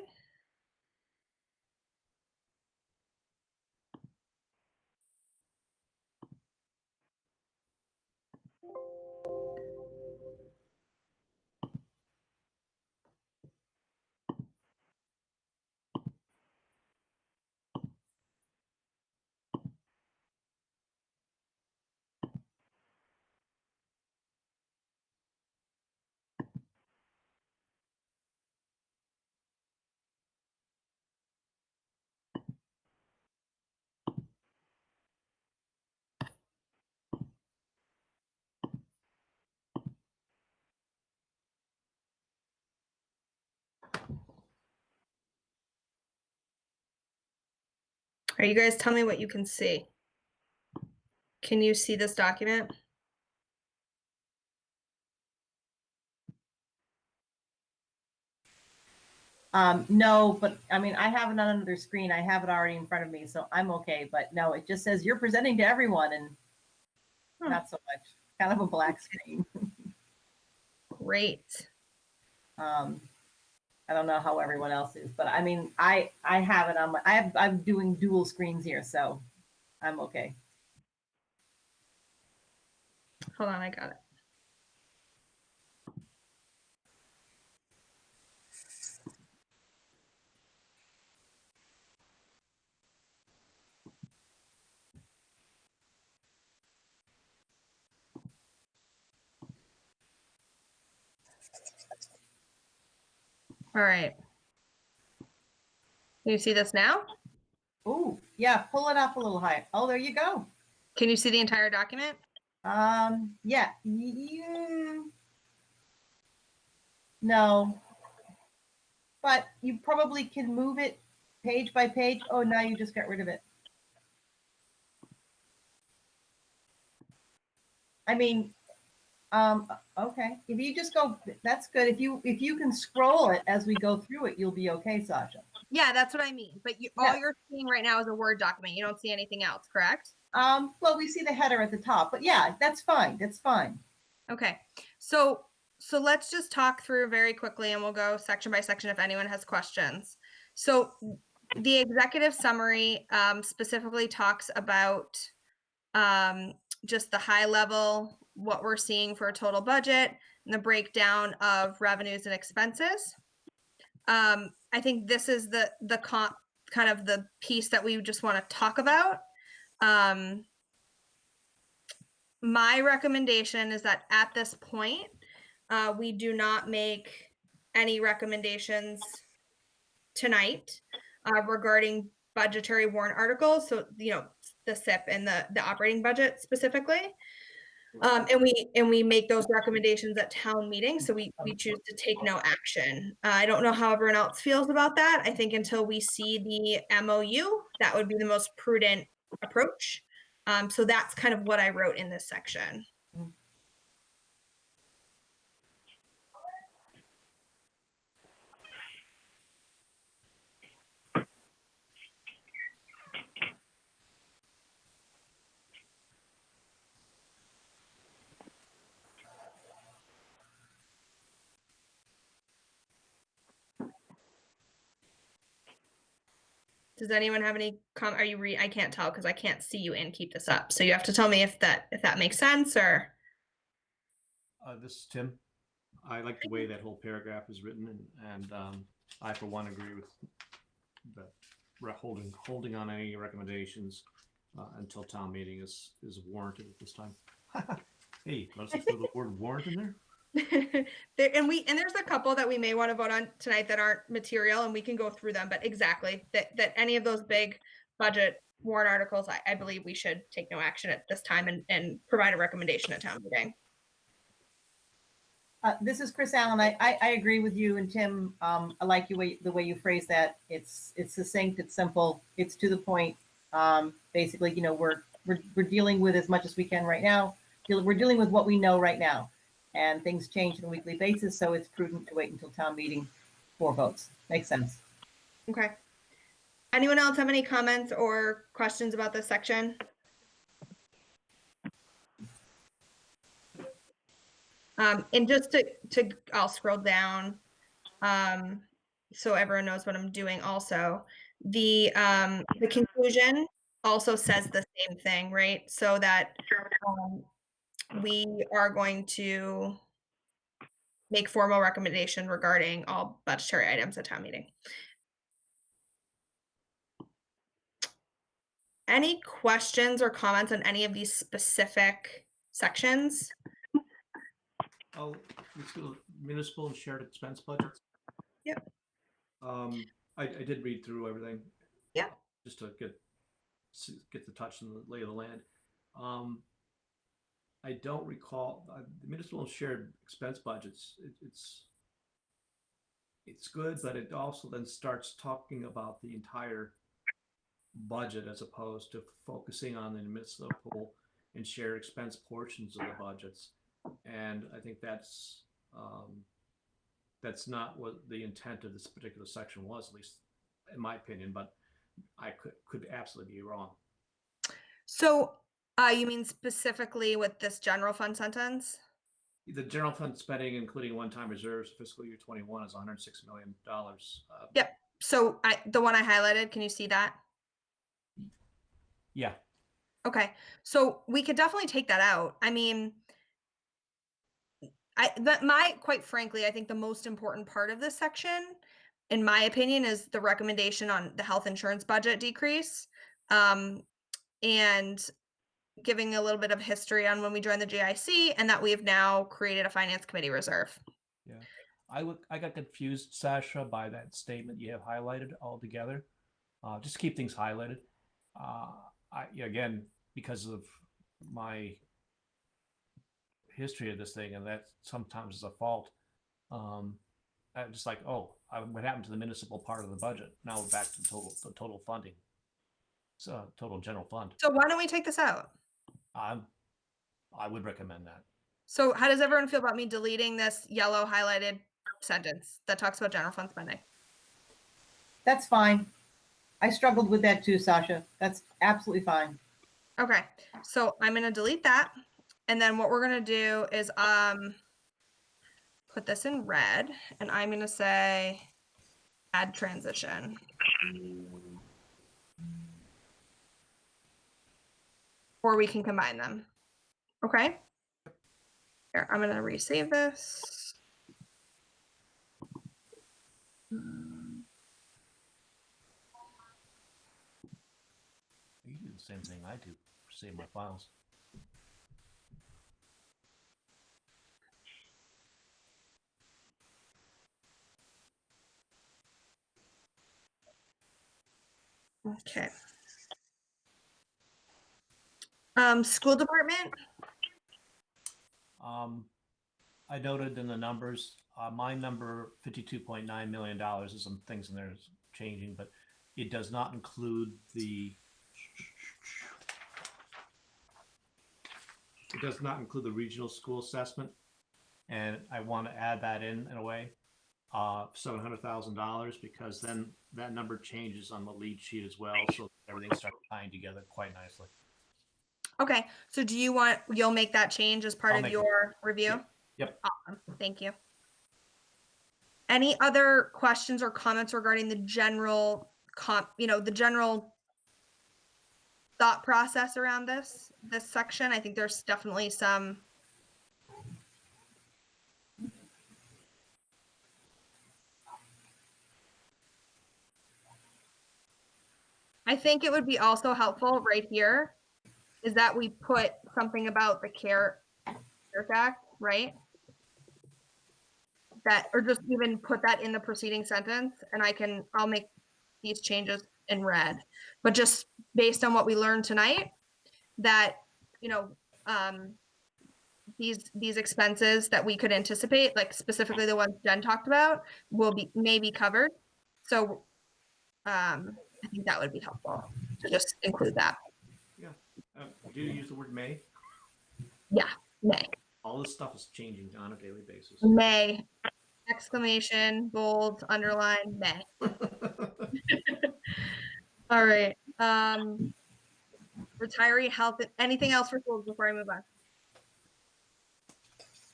All right, you guys tell me what you can see. Can you see this document? No, but I mean, I have it on another screen. I have it already in front of me, so I'm okay. But no, it just says you're presenting to everyone and not so much. Kind of a black screen. Great. I don't know how everyone else is, but I mean, I have it on my, I'm doing dual screens here, so I'm okay. Hold on, I got it. All right. Can you see this now? Oh, yeah, pull it up a little higher. Oh, there you go. Can you see the entire document? Yeah. No. But you probably can move it page by page. Oh, now you just got rid of it. I mean, okay. If you just go, that's good. If you can scroll it as we go through it, you'll be okay, Sasha. Yeah, that's what I mean. But all you're seeing right now is a Word document. You don't see anything else, correct? Well, we see the header at the top, but yeah, that's fine. That's fine. Okay. So let's just talk through very quickly and we'll go section by section if anyone has questions. So the executive summary specifically talks about just the high level, what we're seeing for a total budget and the breakdown of revenues and expenses. I think this is the kind of the piece that we just want to talk about. My recommendation is that at this point, we do not make any recommendations tonight regarding budgetary warrant articles. So, the SIP and the operating budget specifically. And we make those recommendations at town meeting. So we choose to take no action. I don't know how everyone else feels about that. I think until we see the MOU, that would be the most prudent approach. So that's kind of what I wrote in this section. Does anyone have any are you I can't tell because I can't see you and keep this up. So you have to tell me if that makes sense or. This is Tim. I like the way that whole paragraph is written, and I, for one, agree with that. Holding on any recommendations until town meeting is warranted at this time. Hey, let's throw the word warrant in there. There's a couple that we may want to vote on tonight that aren't material, and we can go through them. But exactly that any of those big budget warrant articles, I believe we should take no action at this time and provide a recommendation at town meeting. This is Chris Allen. I agree with you and Tim. I like the way you phrase that. It's succinct. It's simple. It's to the point. Basically, you know, we're dealing with as much as we can right now. We're dealing with what we know right now, and things change on a weekly basis. So it's prudent to wait until town meeting for votes. Makes sense. Okay. Anyone else have any comments or questions about this section? And just to I'll scroll down so everyone knows what I'm doing also. The conclusion also says the same thing, right? So that we are going to make formal recommendation regarding all budgetary items at town meeting. Any questions or comments on any of these specific sections? Oh, let's go municipal and shared expense budgets. Yep. I did read through everything. Yeah. Just to get the touch on the lay of the land. I don't recall the municipal and shared expense budgets. It's good, but it also then starts talking about the entire budget as opposed to focusing on the municipal and shared expense portions of the budgets. And I think that's not what the intent of this particular section was, at least in my opinion, but I could absolutely be wrong. So you mean specifically with this general fund sentence? The general fund spending, including one-time reserves, fiscal year 21 is $106 million. Yep. So the one I highlighted, can you see that? Yeah. Okay. So we could definitely take that out. I mean, quite frankly, I think the most important part of this section, in my opinion, is the recommendation on the health insurance budget decrease. And giving a little bit of history on when we joined the GIC and that we have now created a finance committee reserve. Yeah. I got confused, Sasha, by that statement you have highlighted altogether. Just keep things highlighted. Again, because of my history of this thing, and that sometimes is a fault. I'm just like, oh, what happened to the municipal part of the budget? Now we're back to the total funding. So total general fund. So why don't we take this out? I would recommend that. So how does everyone feel about me deleting this yellow highlighted sentence that talks about general fund spending? That's fine. I struggled with that too, Sasha. That's absolutely fine. Okay, so I'm going to delete that. And then what we're going to do is put this in red, and I'm going to say add transition. Or we can combine them. Okay. Here, I'm going to resave this. You do the same thing I do. Save my files. Okay. School department. I noted in the numbers, my number $52.9 million is some things in there is changing, but it does not include the regional school assessment, and I want to add that in a way, $700,000, because then that number changes on the lead sheet as well, so everything starts tying together quite nicely. Okay, so you'll make that change as part of your review? Yep. Awesome, thank you. Any other questions or comments regarding the general the general thought process around this section. I think there's definitely some I think it would be also helpful right here is that we put something about the CARES Act, right? That, or just even put that in the preceding sentence, and I'll make these changes in red. But just based on what we learned tonight, that, these expenses that we could anticipate, like specifically the ones Jen talked about, may be covered. So I think that would be helpful to just include that. Yeah. Do you use the word may? Yeah, may. All this stuff is changing on a daily basis. May, exclamation, bold, underline, may. All right. Retiree health, anything else for schools before I move on?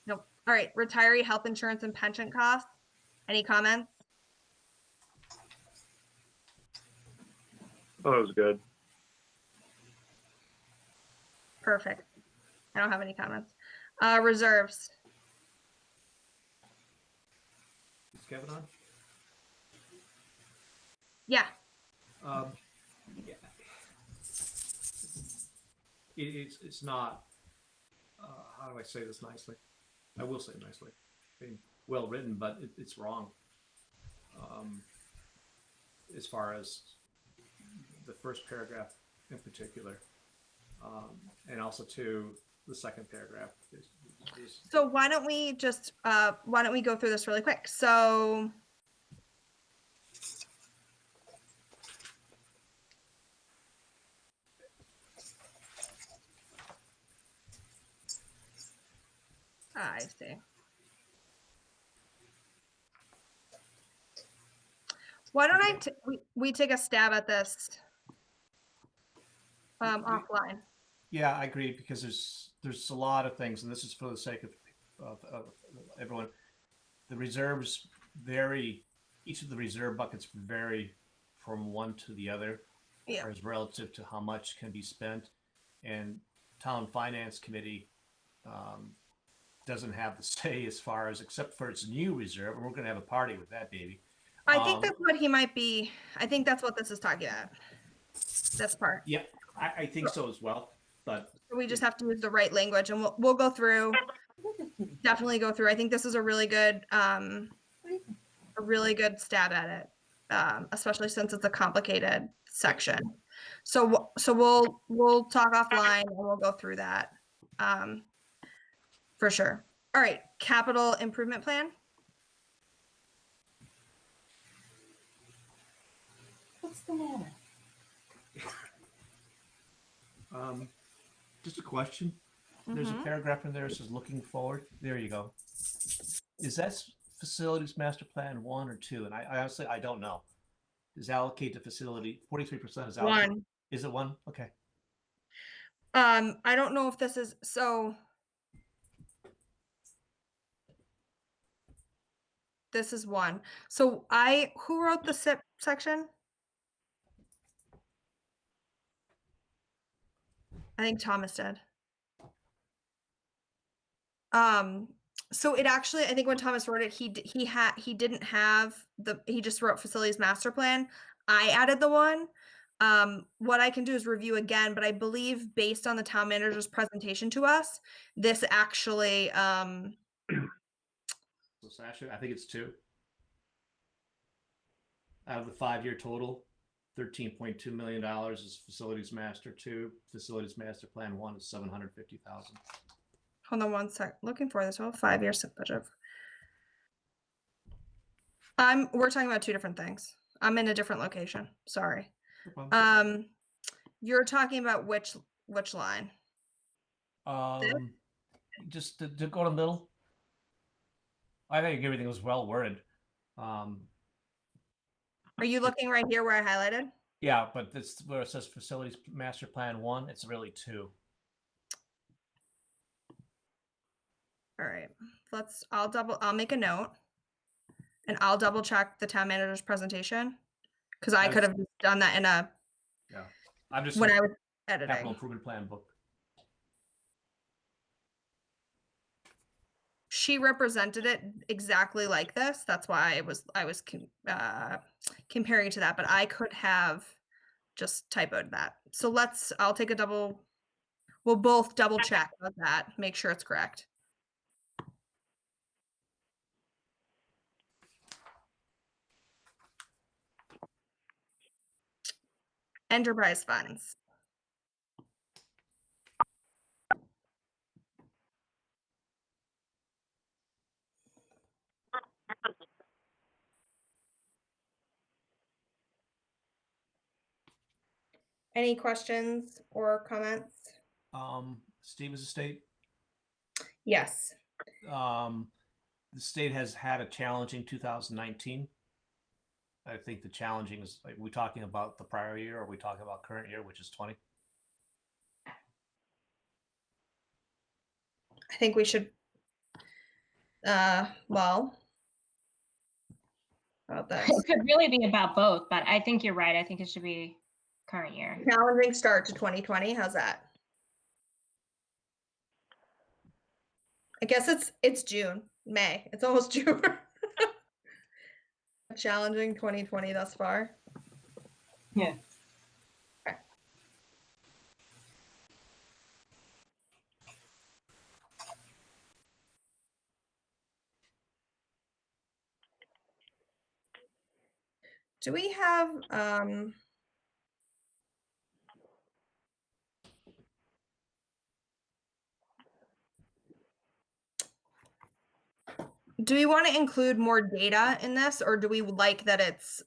Nope. All right, retiree health insurance and pension costs. Any comments? Oh, that was good. Perfect. I don't have any comments. Reserves. Is Kevin on? Yeah. Yeah. It's not, how do I say this nicely? I will say it nicely. I mean, well written, but it's wrong. As far as the first paragraph in particular, and also to the second paragraph. So why don't we go through this really quick? So I see. Why don't we take a stab at this offline? Yeah, I agree, because there's a lot of things, and this is for the sake of everyone. The reserves vary. Each of the reserve buckets vary from one to the other, as relative to how much can be spent. And Town Finance Committee doesn't have the say as far as, except for its new reserve, and we're going to have a party with that baby. I think that's what he might be. I think that's what this is talking about. This part. Yeah, I think so as well. But we just have to use the right language, and we'll go through. Definitely go through. I think this is a really good stab at it, especially since it's a complicated section. So we'll talk offline and we'll go through that for sure. All right, capital improvement plan. What's the matter? Just a question. There's a paragraph in there that says looking forward. There you go. Is that facilities master plan 1 or 2? And I honestly, I don't know. Is allocate to facility 43% is allocated. 1. Is it 1? Okay. I don't know if this is so. This is 1. So who wrote the SIP section? I think Thomas did. So it actually, I think when Thomas wrote it, he didn't have he just wrote facilities master plan. I added the 1. What I can do is review again, but I believe based on the town manager's presentation to us, this actually, So actually, I think it's 2. Out of the 5-year total, $13.2 million is facilities master 2. Facilities master plan 1 is $750,000. Hold on one sec. Looking for this 5-year SIP budget. We're talking about 2 different things. I'm in a different location. Sorry. You're talking about which line? Just to go to the middle. I think everything was well worded. Are you looking right here where I highlighted? Yeah, but this where it says facilities master plan 1, it's really 2. All right, I'll make a note and I'll double check the town manager's presentation Because I I've- could have done that in a, Yeah, I'm just when I was capital editing. improvement plan book. She represented it exactly like this. That's why I was comparing to that, but I could have just typoed that. So we'll both double check on that, make sure it's correct. Enterprise funds. Any questions or comments? Stevens Estate. Yes. The state has had a challenging 2019. I think the challenging is, like, we talking about the prior year, or are we talking about current year, which is 20? I think we should, well, about this. It could really be about both, but I think you're right. I think it should be current year. Challenging start to 2020. How's that? I guess it's June, May. It's almost June. A challenging 2020 thus far. Yeah. Okay. Do we have do we want to include more data in this, or do we like that it's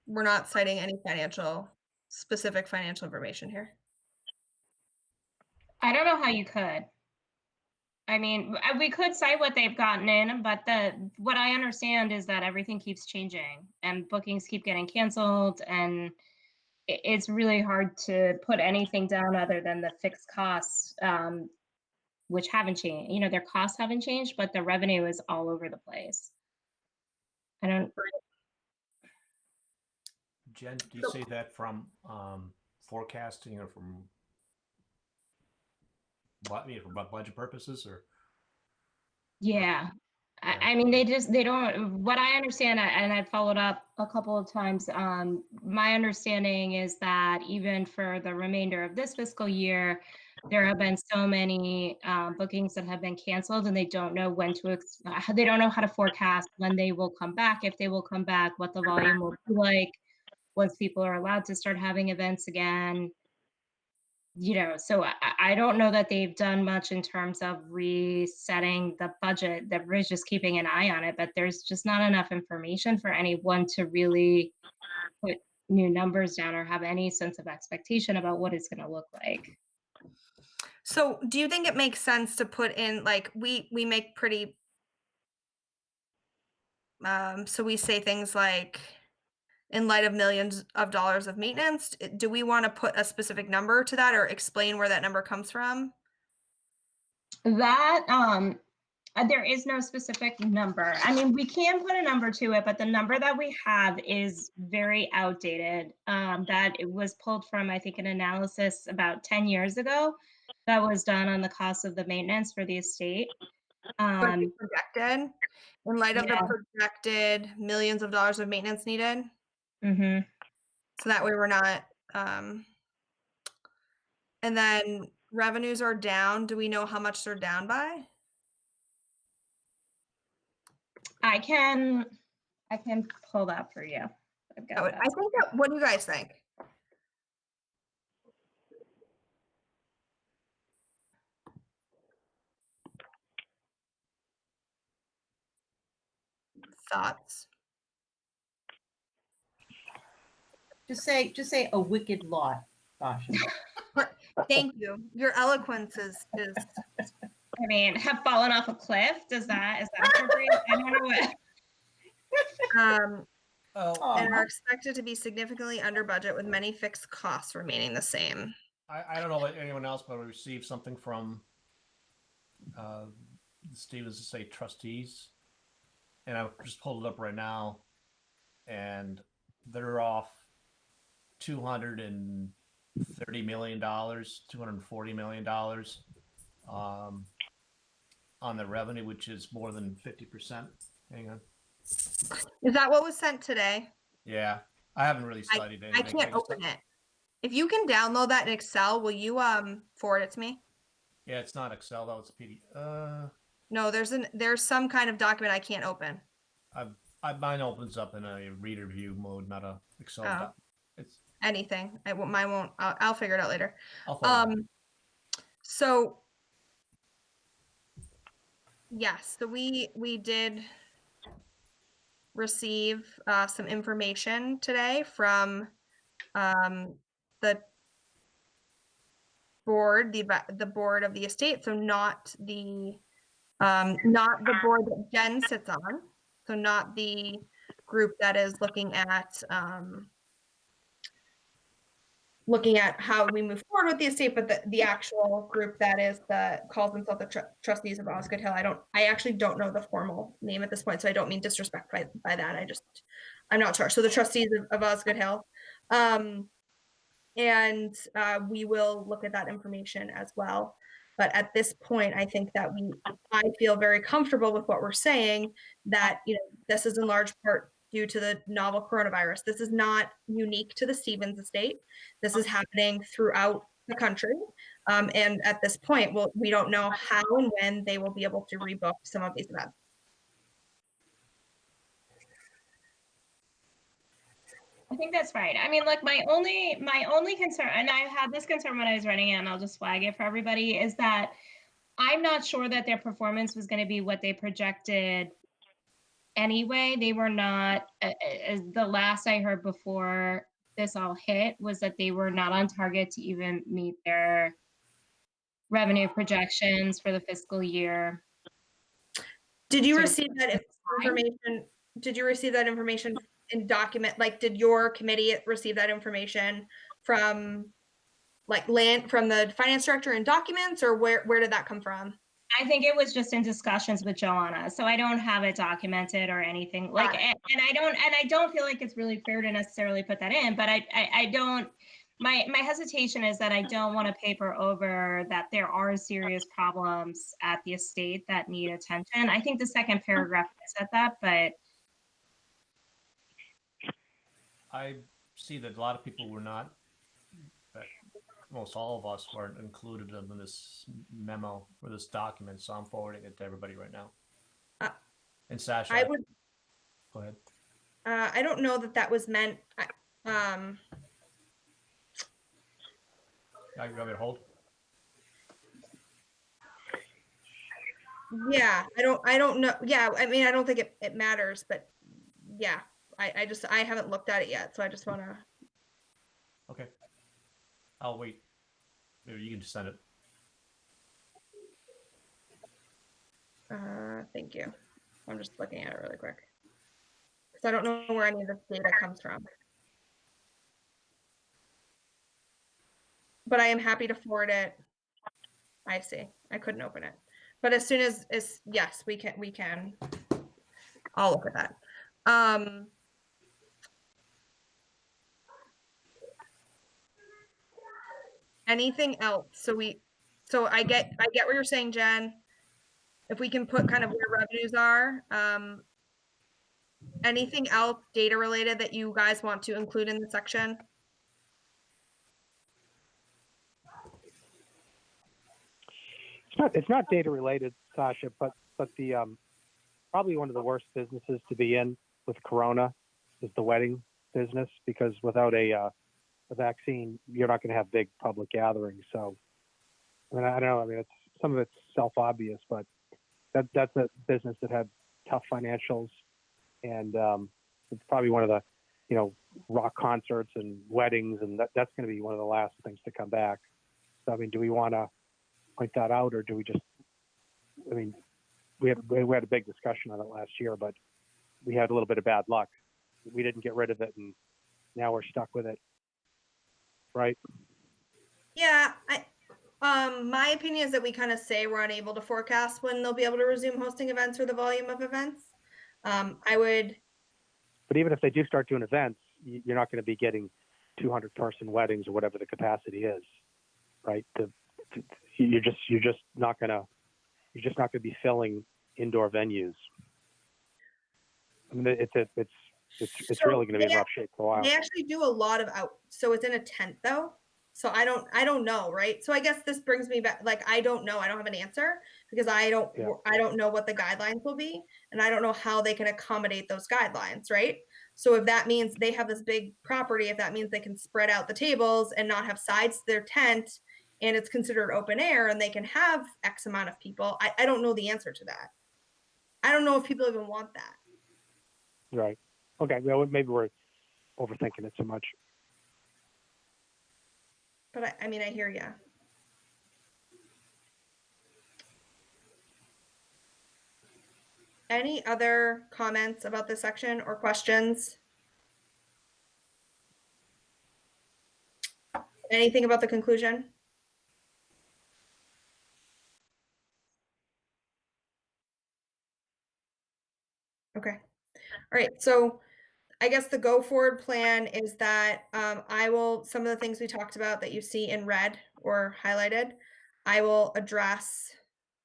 we're not citing any specific financial information here? I don't know how you could. I mean, we could cite what they've gotten in, but what I understand is that everything keeps changing and bookings keep getting canceled, and it's really hard to put anything down other than the fixed costs, which haven't changed. You know, their costs haven't changed, but the revenue is all over the place. I don't. Jen, do you say that from forecasting, or from what? I mean, for budget purposes, or? Yeah. I mean, they don't, what I understand, and I've followed up a couple of times, my understanding is that even for the remainder of this fiscal year, there have been so many bookings that have been canceled, and they don't know they don't know how to forecast when they will come back, if they will come back, what the volume will be like once people are allowed to start having events again. You know, so I don't know that they've done much in terms of resetting the budget. That we're just keeping an eye on it, but there's just not enough information for anyone to really put new numbers down or have any sense of expectation about what it's going to look like. So do you think it makes sense to put in, like, we make pretty, so we say things like, in light of millions of dollars of maintenance, do we want to put a specific number to that, or explain where that number comes from? That there is no specific number. I mean, we can put a number to it, but the number that we have is very outdated. That it was pulled from, I think, an analysis about 10 years ago that was done on the cost of the maintenance for the estate. Projected, in light of Yeah. the projected millions of dollars of maintenance needed. Mm-hmm. So that way we're not, and then revenues are down. Do we know how much they're down by? I can pull that for you. I've got that. I think that, what do you guys think? Thoughts? Just say a wicked lot, Sasha. Thank you. Your eloquence is I mean, have fallen off a cliff. Is that appropriate? I don't know what. and are expected to be significantly under budget, with many fixed costs remaining the same. I don't know about anyone else, but we received something from the Stevens Estate trustees and I've just pulled it up right now, and they're off $230 million, $240 million on the revenue, which is more than 50%. Hang on. Is that what was sent today? Yeah, I haven't really studied I anything. can't open it. If you can download that in Excel, will you forward it to me? Yeah, it's not Excel though. It's a PDF. No, there's some kind of document I can't open. Mine opens up in a reader view mode, not a Excel. Oh. It's Anything. Mine won't. I'll figure it out later. I'll forward it. So yes, so we did receive some information today from the board, the board of the estate. So not the board that Jen sits on. So not the group that is looking at how we move forward with the estate, but the actual group that is calls themselves the trustees of Osgood Hill. I actually don't know the formal name at this point, so I don't mean disrespect by that. I'm not sure. So the trustees of Osgood Hill, and we will look at that information as well. But at this point, I think that I feel very comfortable with what we're saying, that this is in large part due to the novel coronavirus. This is not unique to the Stevens estate. This is happening throughout the country. And at this point, we don't know how and when they will be able to rebook some of these events. I think that's right. I mean, look, my only concern, and I had this concern when I was running it, and I'll just flag it for everybody, is that I'm not sure that their performance was going to be what they projected anyway. They were not, the last I heard before this all hit was that they were not on target to even meet their revenue projections for the fiscal year. Did you receive that information? Did you receive that information in document? Like, did your committee receive that information from from the finance director in documents, or where did that come from? I think it was just in discussions with Joanna, so I don't have it documented or anything like, and I don't feel like it's really fair to necessarily put that in, but I don't. My hesitation is that I don't want to paper over that there are serious problems at the estate that need attention. I think the second paragraph said that, but I see that a lot of people were not, but most all of us weren't included in this memo or this document, so I'm forwarding it to everybody right now. And Sasha, go ahead. I don't know that was meant. You want me to hold? Yeah, I don't know. Yeah, I mean, I don't think it matters, but yeah, I haven't looked at it yet, so I just want to. Okay. I'll wait. Maybe you can just send it. Thank you. I'm just looking at it really quick, because I don't know where any of this data comes from. But I am happy to forward it. I see. I couldn't open it. But as soon as yes, we can. I'll look at that. Anything else? So I get what you're saying, Jen. If we can put kind of where revenues are. Anything else data related that you guys want to include in the section? It's not data related, Sasha, but the probably one of the worst businesses to be in with Corona is the wedding business, because without a vaccine, you're not going to have big public gatherings. So, I mean, I don't know. I mean, some of it's self-obvious, but that's a business that had tough financials, and it's probably one of the, rock concerts and weddings, and that's going to be one of the last things to come back. So, I mean, do we want to point that out, or do we just? I mean, we had a big discussion on it last year, but we had a little bit of bad luck. We didn't get rid of it, and now we're stuck with it. Right? Yeah, my opinion is that we kind of say we're unable to forecast when they'll be able to resume hosting events or the volume of events. I would, But even if they do start doing events, you're not going to be getting 200-person weddings or whatever the capacity is, right? You're just not going to be filling indoor venues. I mean, it's So really going to be in rough shape for a while. they actually do a lot of so it's in a tent though. So I don't know, right? So I guess this brings me back, like, I don't know. I don't have an answer because I don't know what the guidelines will be, and I don't know how they can accommodate those guidelines, right? So if that means they have this big property, if that means they can spread out the tables and not have sides to their tent, and it's considered open air and they can have X amount of people, I don't know the answer to that. I don't know if people even want that. Right. Okay. Well, maybe we're overthinking it so much. But I mean, I hear you. Any other comments about this section or questions? Anything about the conclusion? Okay. All right. So I guess the go forward plan is that some of the things we talked about that you see in red or highlighted, I will address.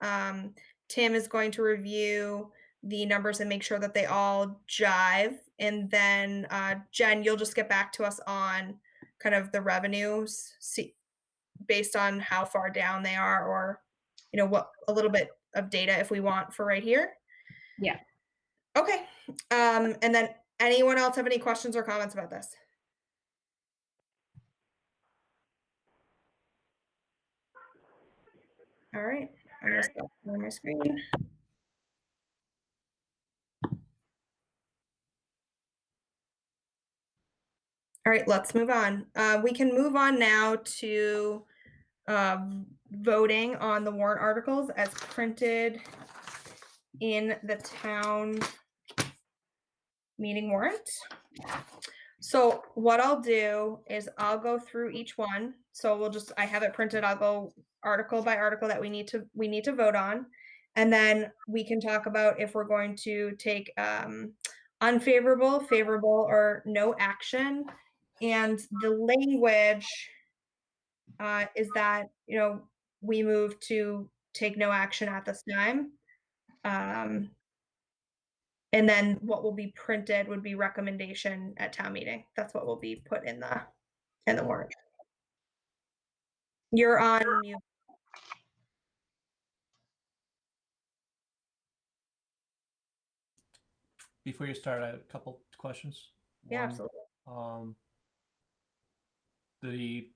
Tim is going to review the numbers and make sure that they all jive. And then Jen, you'll just get back to us on kind of the revenues, based on how far down they are, or, what a little bit of data if we want for right here. Yeah. Okay. And then anyone else have any questions or comments about this? All right. I'm going to stop sharing my screen. All right, let's move on. We can move on now to voting on the warrant articles as printed in the town meeting warrant. So what I'll do is I'll go through each one. So I have it printed. I'll go article by article that we need to vote on. And then we can talk about if we're going to take unfavorable, favorable, or no action. And the language is that, we move to take no action at this time. And then what will be printed would be recommendation at town meeting. That's what will be put in the warrant. You're on mute. Before you start, I have a couple questions. Yeah, One, absolutely.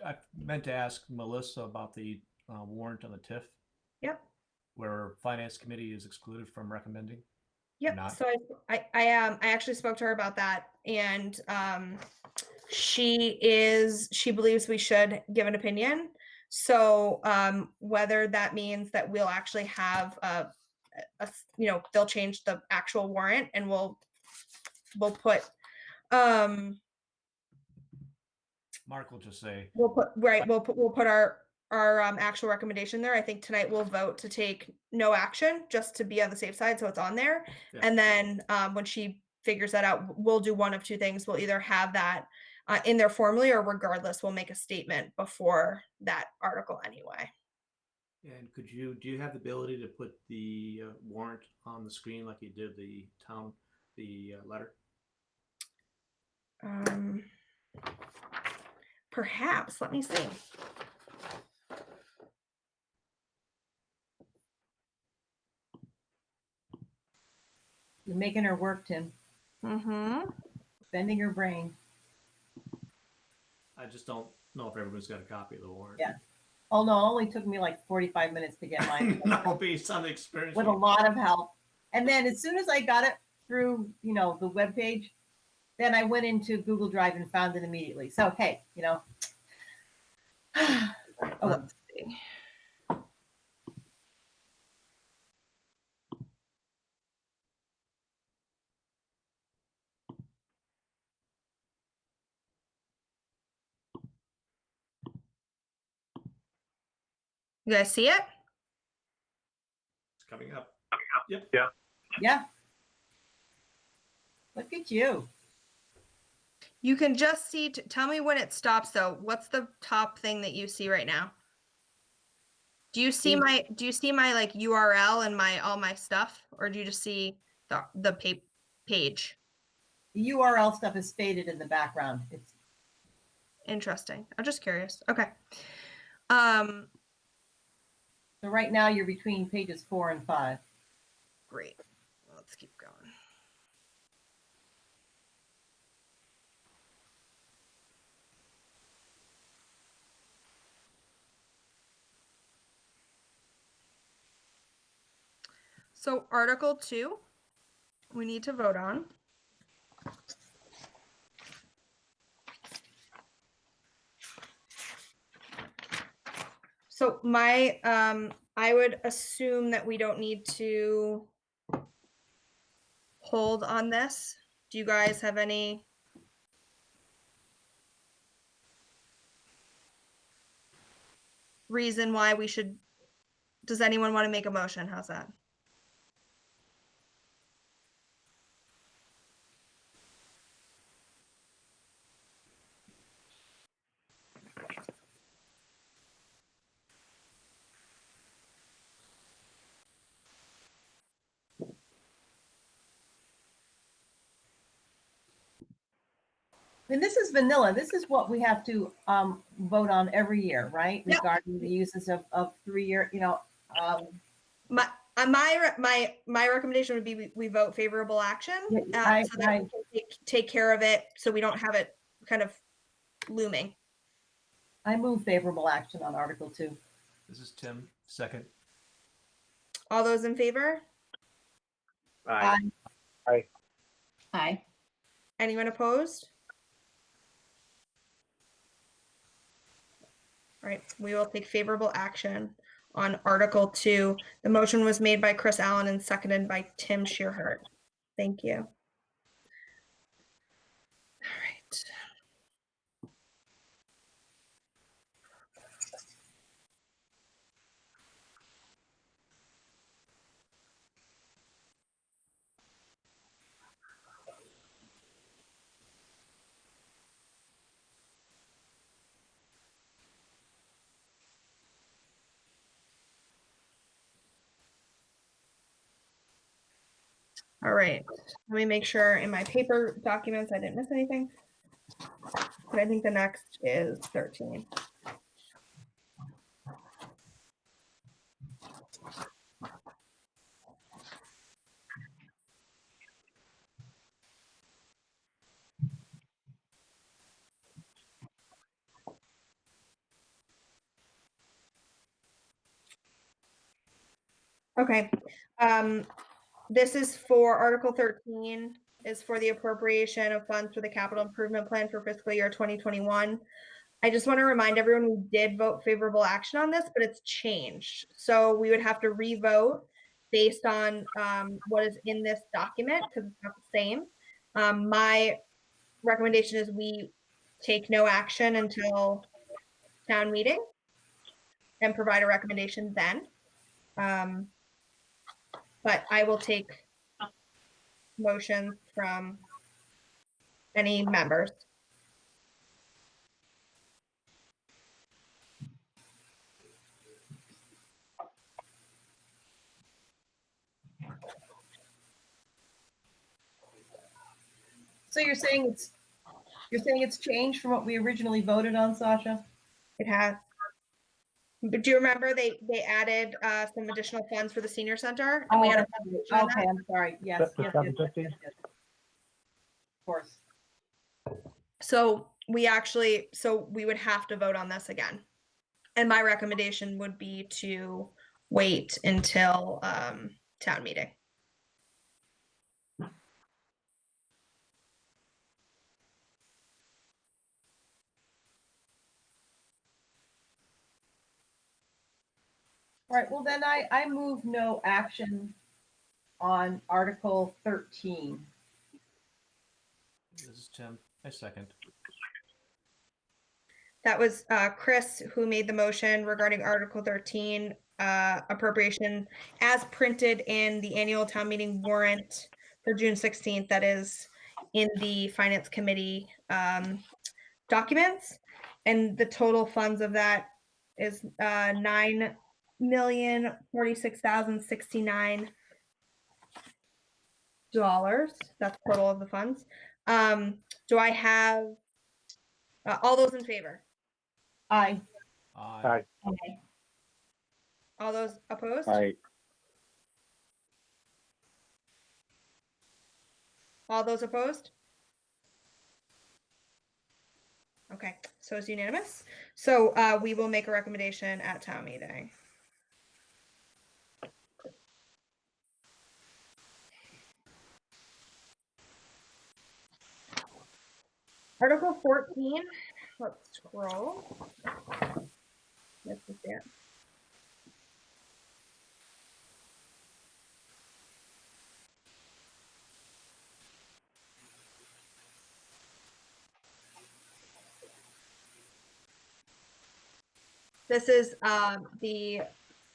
I meant to ask Melissa about the warrant on the TIF. Yep. Where Finance Committee is excluded from recommending. Yep. Not? So I actually spoke to her about that, and she believes we should give an opinion. So whether that means that we'll actually have they'll change the actual warrant, and we'll put Mark will just say we'll put our actual recommendation there. I think tonight we'll vote to take no action just to be on the safe side, so it's on there. Yeah. And then when she figures that out, we'll do one of two things. We'll either have that in there formally, or regardless, we'll make a statement before that article anyway. And do you have the ability to put the warrant on the screen like you did the letter? Perhaps. Let me see. You're making her work, Tim. Mm-hmm. Bending her brain. I just don't know if everyone's got a copy of the warrant. Yeah. Oh no, it only took me like 45 minutes to get mine. No, based on the experience. With a lot of help. And then as soon as I got it through, the web page, then I went into Google Drive and found it immediately. So hey, Let's see. You guys see it? It's coming up. Yep. Yeah. yeah. Look at you. You can just see, tell me when it stops though. What's the top thing that you see right now? Do you see my like URL and all my stuff, or do you just see the page? The URL stuff is faded in the background. It's Interesting. I'm just curious. Okay. so right now you're between pages 4 and 5. Great. Let's keep going. So Article 2, we need to vote on. So I would assume that we don't need to hold on this. Do you guys have any? Reason why we should? Does anyone want to make a motion? How's that? And this is vanilla. This is what we have to vote on every year, right? Yep. Regarding the uses of 3-year, My recommendation would be we vote favorable action so that we can take care of it, so we don't have it kind of looming. I move favorable action on Article 2. This is Tim, second. All those in favor? Aye. Aye. Anyone opposed? All right, we will take favorable action on Article 2. The motion was made by Chris Allen and seconded by Tim Shearhart. Thank you. All right. All right, let me make sure in my paper documents I didn't miss anything. But I think the next is 13. Okay, this is for Article 13, is for the appropriation of funds for the capital improvement plan for fiscal year 2021. I just want to remind everyone we did vote favorable action on this, but it's changed. So we would have to re-vote based on what is in this document because it's not the same. My recommendation is we take no action until town meeting and provide a recommendation then. But I will take motions from any members. So you're saying it's changed from what we originally voted on, Sasha? It has. But do you remember they added some additional funds for the senior center? And we had a okay, I'm sorry. Yes, The yes, 750? yes. Of course. So we would have to vote on this again. And my recommendation would be to wait until town meeting. All right, well then I move no action on Article 13. This is Tim, I second. That was Chris who made the motion regarding Article 13, appropriation as printed in the annual town meeting warrant for June 16th. That is in the Finance Committee documents. And the total funds of that is $9,046,069. That's total of the funds. Do I have all those in favor? Aye. Aye. Okay. All those opposed? Aye. All those opposed? Okay, so it's unanimous. So we will make a recommendation at town meeting. Article 14, let's scroll. This is it. This is the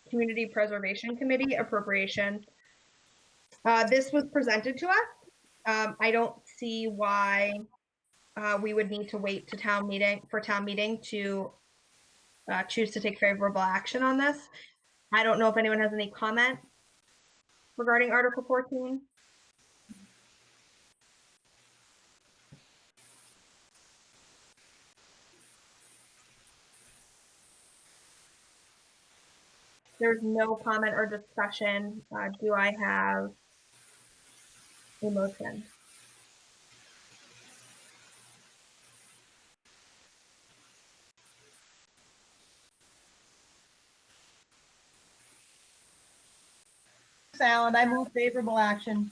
Community Preservation Committee appropriation. This was presented to us. I don't see why we would need to wait to town meeting to choose to take favorable action on this. I don't know if anyone has any comment regarding Article 14. There's no comment or discussion. Do I have a motion? Alan, I move favorable action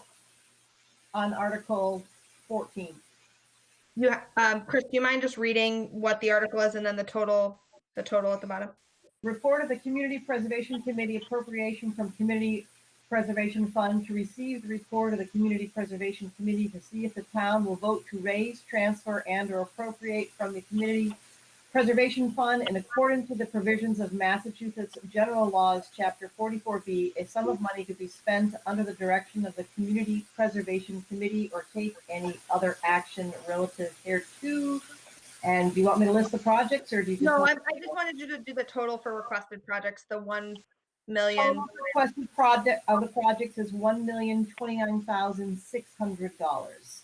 on Article 14. You, Chris, do you mind just reading what the article is and then the total at the bottom? Report of the Community Preservation Committee appropriation from Community Preservation Fund to receive the report of the Community Preservation Committee to see if the town will vote to raise, transfer, and or appropriate from the Community Preservation Fund in accordance with the provisions of Massachusetts General Laws, Chapter 44B, a sum of money to be spent under the direction of the Community Preservation Committee or take any other action relative thereto. And do you want me to list the projects or do you just No, want- I just wanted you to do the total for requested projects, the 1 million. Total requested project of the projects is $1,029,600.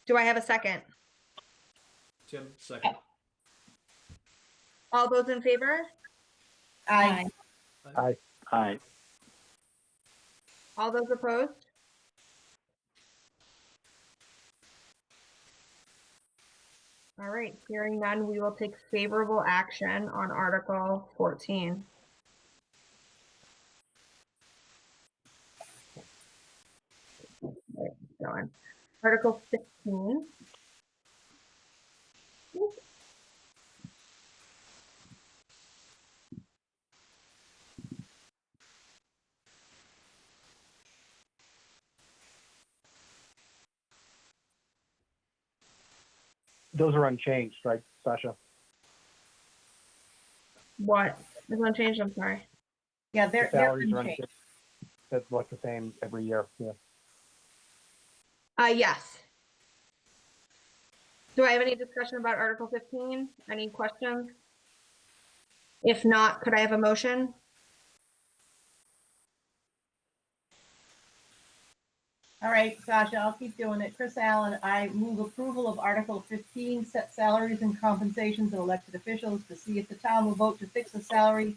Do I have a second? Tim, second. All those in favor? Aye. Aye. Aye. All those opposed? All right, hearing none, we will take favorable action on Article 14. Going. Article 15. Those are unchanged, right, Sasha? What? Is one changed? I'm sorry. Yeah, The they're salaries are unchanged. unchanged. That's like the same every year, yeah. Yes. Do I have any discussion about Article 15? Any questions? If not, could I have a motion? All right, Sasha, I'll keep doing it. Chris Allen, I move approval of Article 15, set salaries and compensations of elected officials to see if the town will vote to fix the salary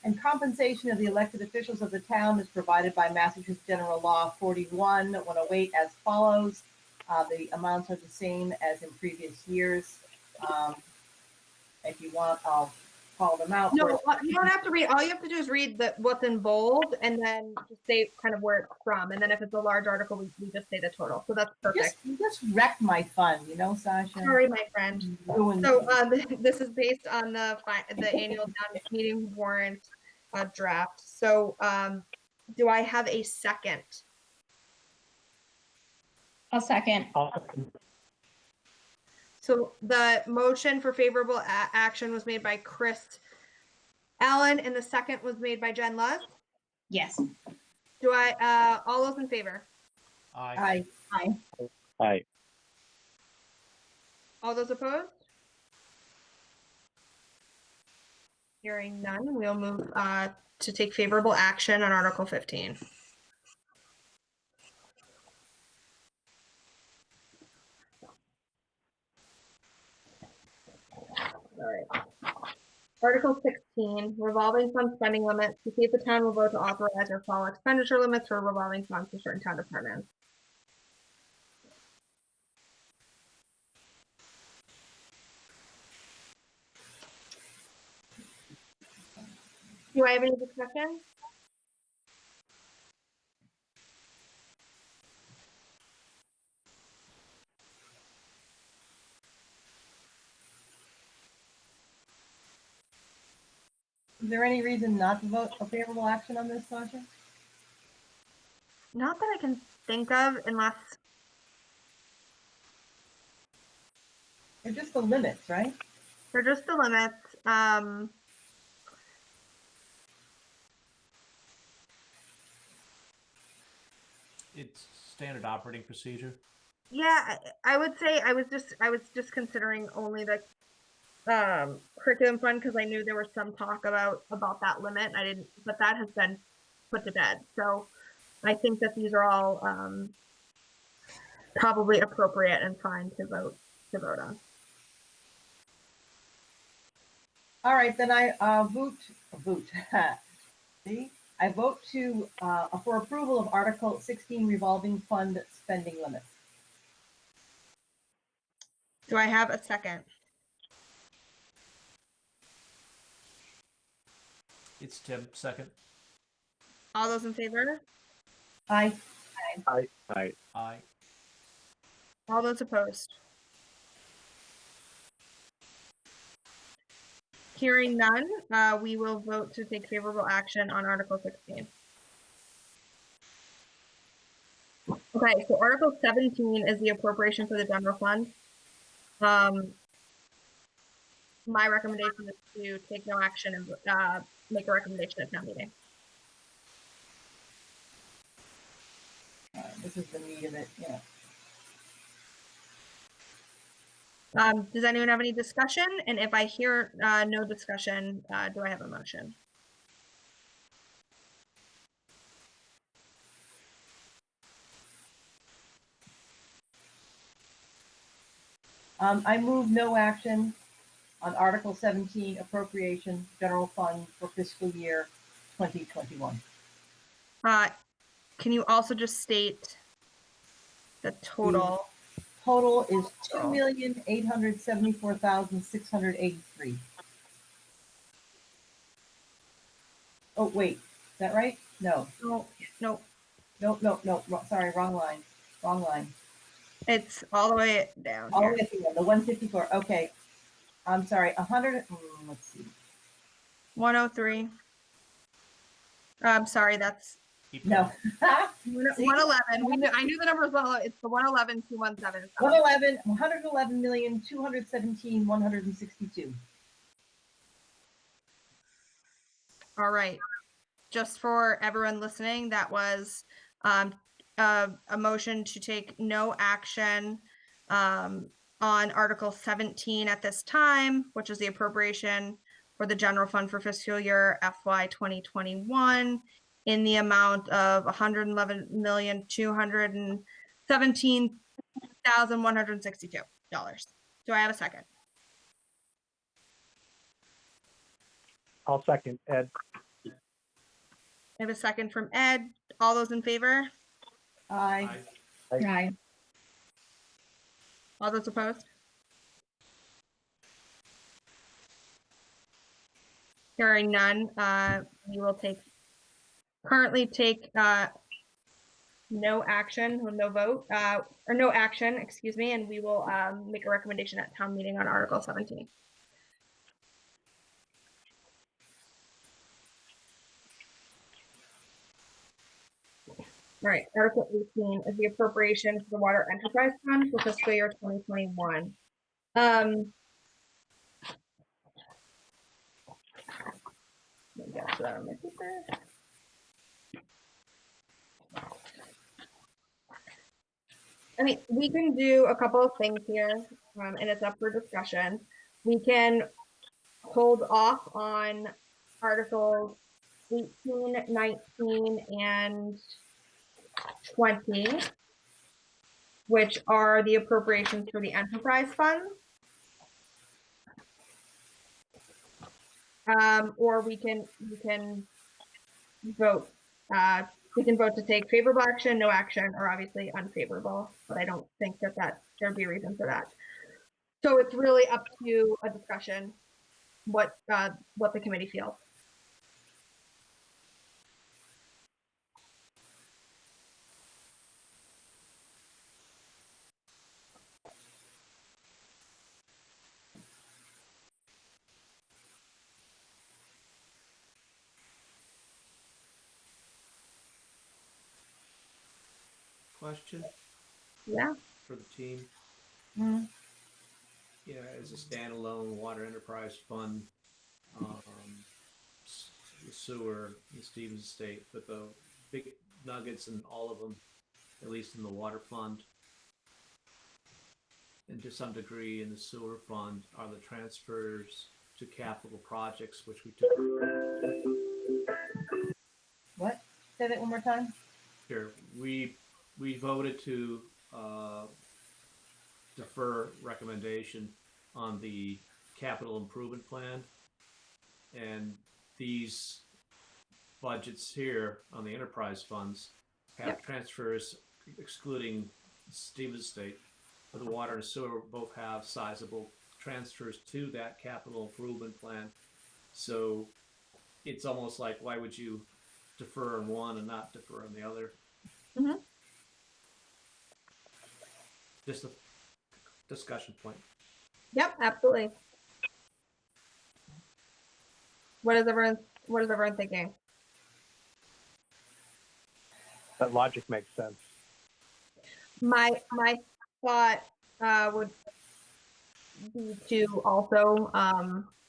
and compensation of the elected officials of the town as provided by Massachusetts General Law 41-108 as follows. The amounts are the same as in previous years. If you want, I'll call them out. No, you don't have to read. All you have to do is read what's in bold and then just say kind of where it's from. And then if it's a large article, we just say the total. So that's perfect. You just wrecked my fun, you know, Sasha. Sorry, my friend. Ruined So this is based on the annual town meeting warrant draft. So do I have a second? I'll second. So the motion for favorable action was made by Chris Allen, and the second was made by Jen Luz. Yes. Do I, all those in favor? Aye. Aye. Aye. Aye. All those opposed? Hearing none, we'll move to take favorable action on Article 15. All right. Article 16, revolving fund spending limits. To see if the town will vote to authorize or follow expenditure limits for revolving funds for certain town departments. Do I have any discussion? Is there any reason not to vote a favorable action on this, Sasha? Not that I can think of, unless They're just the limits, right? they're just the limits. It's standard operating procedure. Yeah, I would say I was just considering only the curriculum fund because I knew there was some talk about that limit. I didn't, but that has been put to bed. So I think that these are all probably appropriate and fine to vote on. All right, then I vote. See, I vote to for approval of Article 16 revolving fund spending limits. Do I have a second? It's Tim, second. All those in favor? Aye. Aye. Aye. All those opposed? Hearing none, we will vote to take favorable action on Article 16. Okay, so Article 17 is the appropriation for the general fund. My recommendation is to take no action and make a recommendation at town meeting. This is the meat of it, yeah. Does anyone have any discussion? And if I hear no discussion, do I have a motion? I move no action on Article 17 appropriation general fund for fiscal year 2021. Can you also just state the total? Total is $2,874,683. Oh, wait, is that right? No. No. Sorry, wrong line. Wrong line. It's all the way down. All the Here. way through the 154. Okay. I'm sorry. 100. Let's see. 103. I'm sorry, that's No. 111. I knew the numbers well. It's the 111, 217. 111,217,162. All right. Just for everyone listening, that was a motion to take no action on Article 17 at this time, which is the appropriation for the general fund for fiscal year FY 2021 in the amount of $111,217,162. Do I have a second? I'll second, Ed. I have a second from Ed. All those in favor? Aye. Aye. All those opposed? Hearing none, we will currently take no action, or no vote, or no action, excuse me, and we will make a recommendation at town meeting on Article 17. All right, Article 18 is the appropriation for the Water Enterprise Fund for fiscal year 2021. Let me get to that on my paper. I mean, we can do a couple of things here. and it's up for discussion. We can hold off on Articles 18, 19, and 20, which are the appropriations for the enterprise fund. Or we can vote. We can vote to take favorable action, no action, or obviously unfavorable. But I don't think that there'd be a reason for that. So it's really up to a discussion what the committee feels. Question Yeah. for the team. Mhm. Yeah, as a standalone water enterprise fund, the sewer, the Stevens Estate, but the big nuggets in all of them, at least in the water fund, and to some degree in the sewer fund, are the transfers to capital projects, which we took. What? Say that one more time. Here, we voted to defer recommendation on the capital improvement plan, and these budgets here on the enterprise funds have transfers excluding Stevens Estate. For the water and sewer both have sizable transfers to that capital improvement plan. So it's almost like, why would you defer on one and not defer on the other? Mhm. Just a discussion point. Yep, absolutely. What is everyone thinking? That logic makes sense. My thought would be to also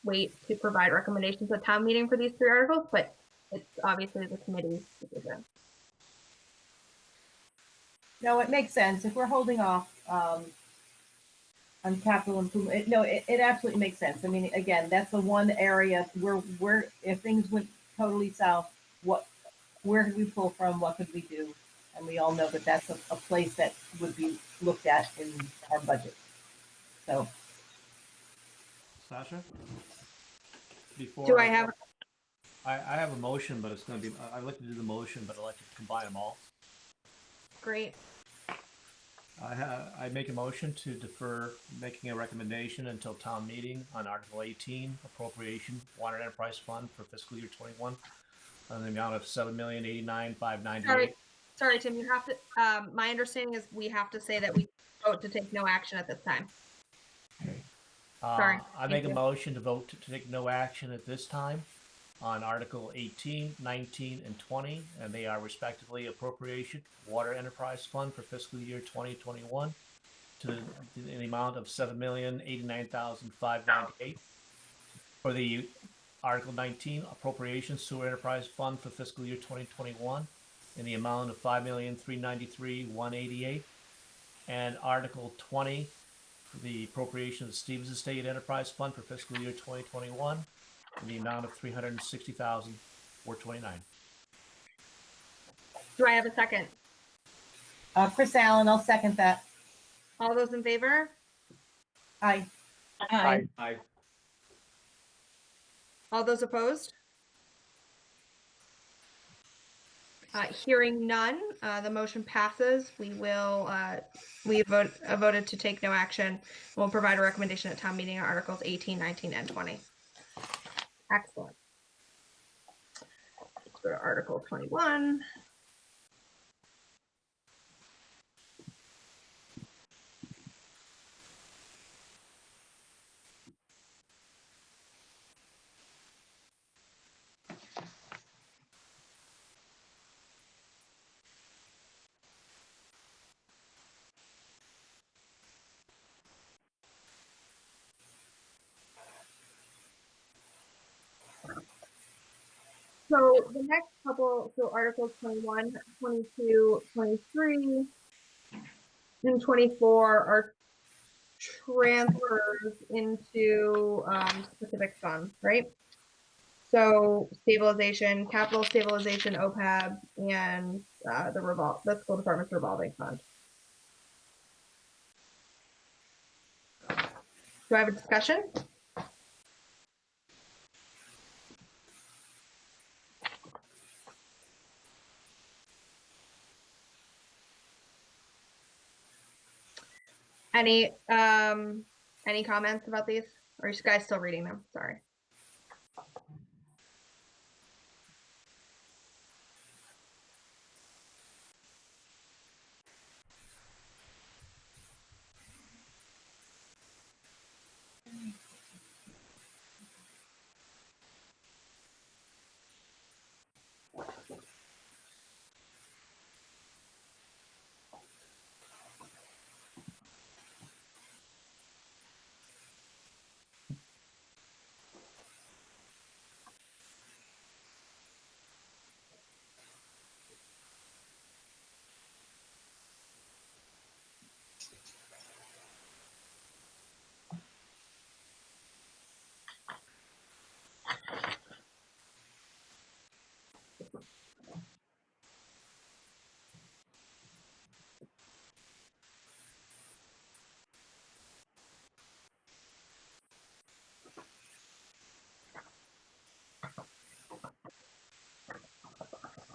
wait to provide recommendations at town meeting for these 3 articles, but it's obviously the committee's decision. No, it makes sense. If we're holding off on capital improvement, it absolutely makes sense. I mean, again, that's the one area where if things went totally south, where could we pull from? What could we do? And we all know that that's a place that would be looked at in our budget. So, Sasha? Before Do I have? I have a motion, but it's going to be, I'd like to do the motion, but I'd like to combine them all. Great. I make a motion to defer making a recommendation until town meeting on Article 18, Appropriation, Water Enterprise Fund for fiscal year 21, on the amount of $7,089,598. Sorry, Tim, you have to, my understanding is we have to say that we vote to take no action at this time. Okay. Sorry. I make a motion to vote to take no action at this time on Article 18, 19, and 20, and they are respectively Appropriation, Water Enterprise Fund for fiscal year 2021 to the amount of $7,089,598. For the Article 19, Appropriation, Sewer Enterprise Fund for fiscal year 2021 in the amount of $5,393,188. And Article 20, for the appropriation of the Stevens Estate Enterprise Fund for fiscal year 2021 in the amount of $360,429. Do I have a second? Chris Allen, I'll second that. All those in favor? Aye. Aye. Aye. All those opposed? Hearing none, the motion passes. We will, we voted to take no action. We'll provide a recommendation at town meeting on Articles 18, 19, and 20. Excellent. Let's go to Article 21. So the next couple, so Articles 21, 22, 23, and 24 are transfers into specific funds, right? So stabilization, capital stabilization, OPEB, and the school department's revolving fund. Do I have a discussion? Any comments about these? Or are you guys still reading them? Sorry.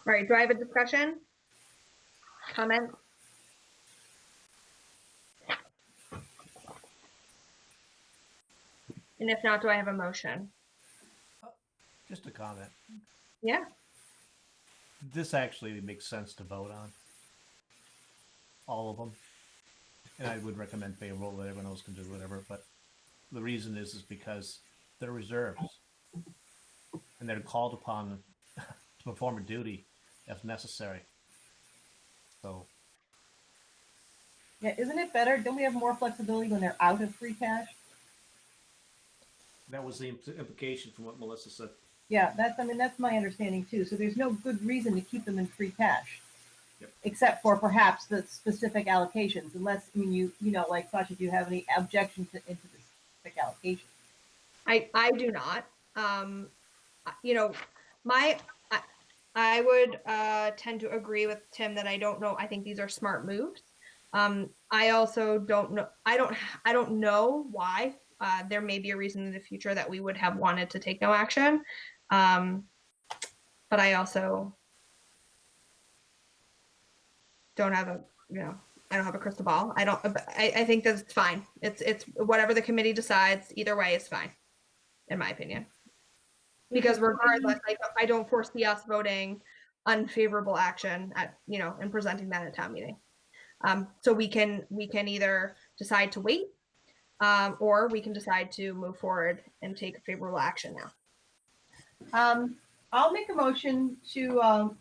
All right, do I have a discussion? Comment? And if not, do I have a motion? Just a comment. Yeah. This actually makes sense to vote on. All of them. And I would recommend favorable, that everyone else can do whatever, but the reason is because they're reserves. And they're called upon to perform a duty if necessary. So. Yeah, isn't it better? Don't we have more flexibility when they're out of free cash? That was the implication from what Melissa said. Yeah, that's my understanding too. So there's no good reason to keep them in free cash. Yep. Except for perhaps the specific allocations, unless, you know, like Sasha, do you have any objection into the specific allocation? I do not. You know, I would tend to agree with Tim that I don't know. I think these are smart moves. I also don't know. I don't know why. There may be a reason in the future that we would have wanted to take no action. But I also don't have I don't have a crystal ball. I think that's fine. It's whatever the committee decides, either way is fine, in my opinion. Because regardless, I don't foresee us voting unfavorable action and presenting that at town meeting. So we can either decide to wait, or we can decide to move forward and take favorable action now. I'll make a motion to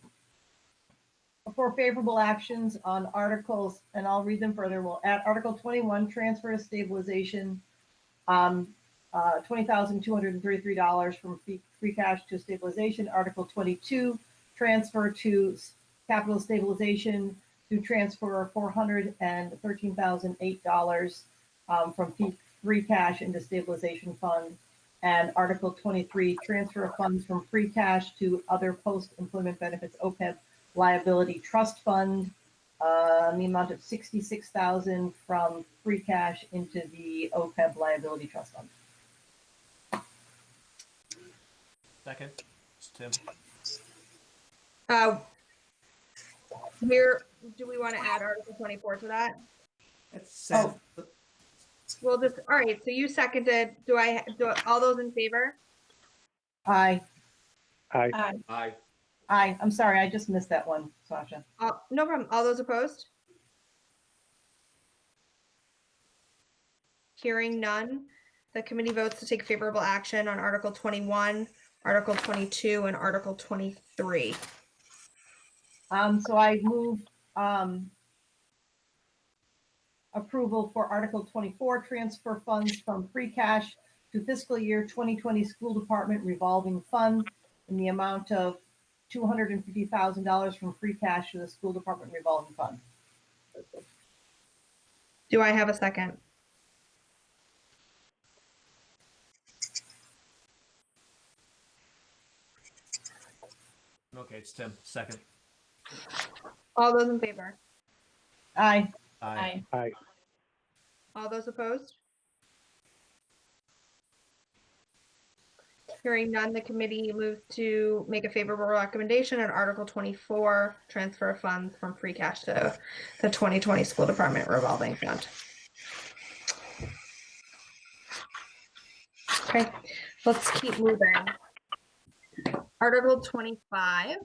for favorable actions on articles, and I'll read them further. We'll add Article 21, transfer to stabilization, $20,233 from free cash to stabilization. Article 22, transfer to capital stabilization to transfer $413,008 from free cash into stabilization fund. And Article 23, transfer of funds from free cash to other post-employment benefits OPEB liability trust fund, in the amount of $66,000 from free cash into the OPEB liability trust fund. Second, it's Tim. Where do we want to add Article 24 to that? Oh. We'll just, all right, so you seconded. Do all those in favor? Aye. Aye. Aye. Aye. I'm sorry, I just missed that one, Sasha. No problem. All those opposed? Hearing none, the committee votes to take favorable action on Article 21, Article 22, and Article 23. So I move approval for Article 24, transfer funds from free cash to fiscal year 2020 school department revolving fund in the amount of $250,000 from free cash to the school department revolving fund. Do I have a second? Okay, it's Tim, second. All those in favor? Aye. Aye. Aye. All those opposed? Hearing none, the committee moves to make a favorable recommendation on Article 24, transfer of funds from free cash to the 2020 school department revolving fund. Okay, let's keep moving. Article 25.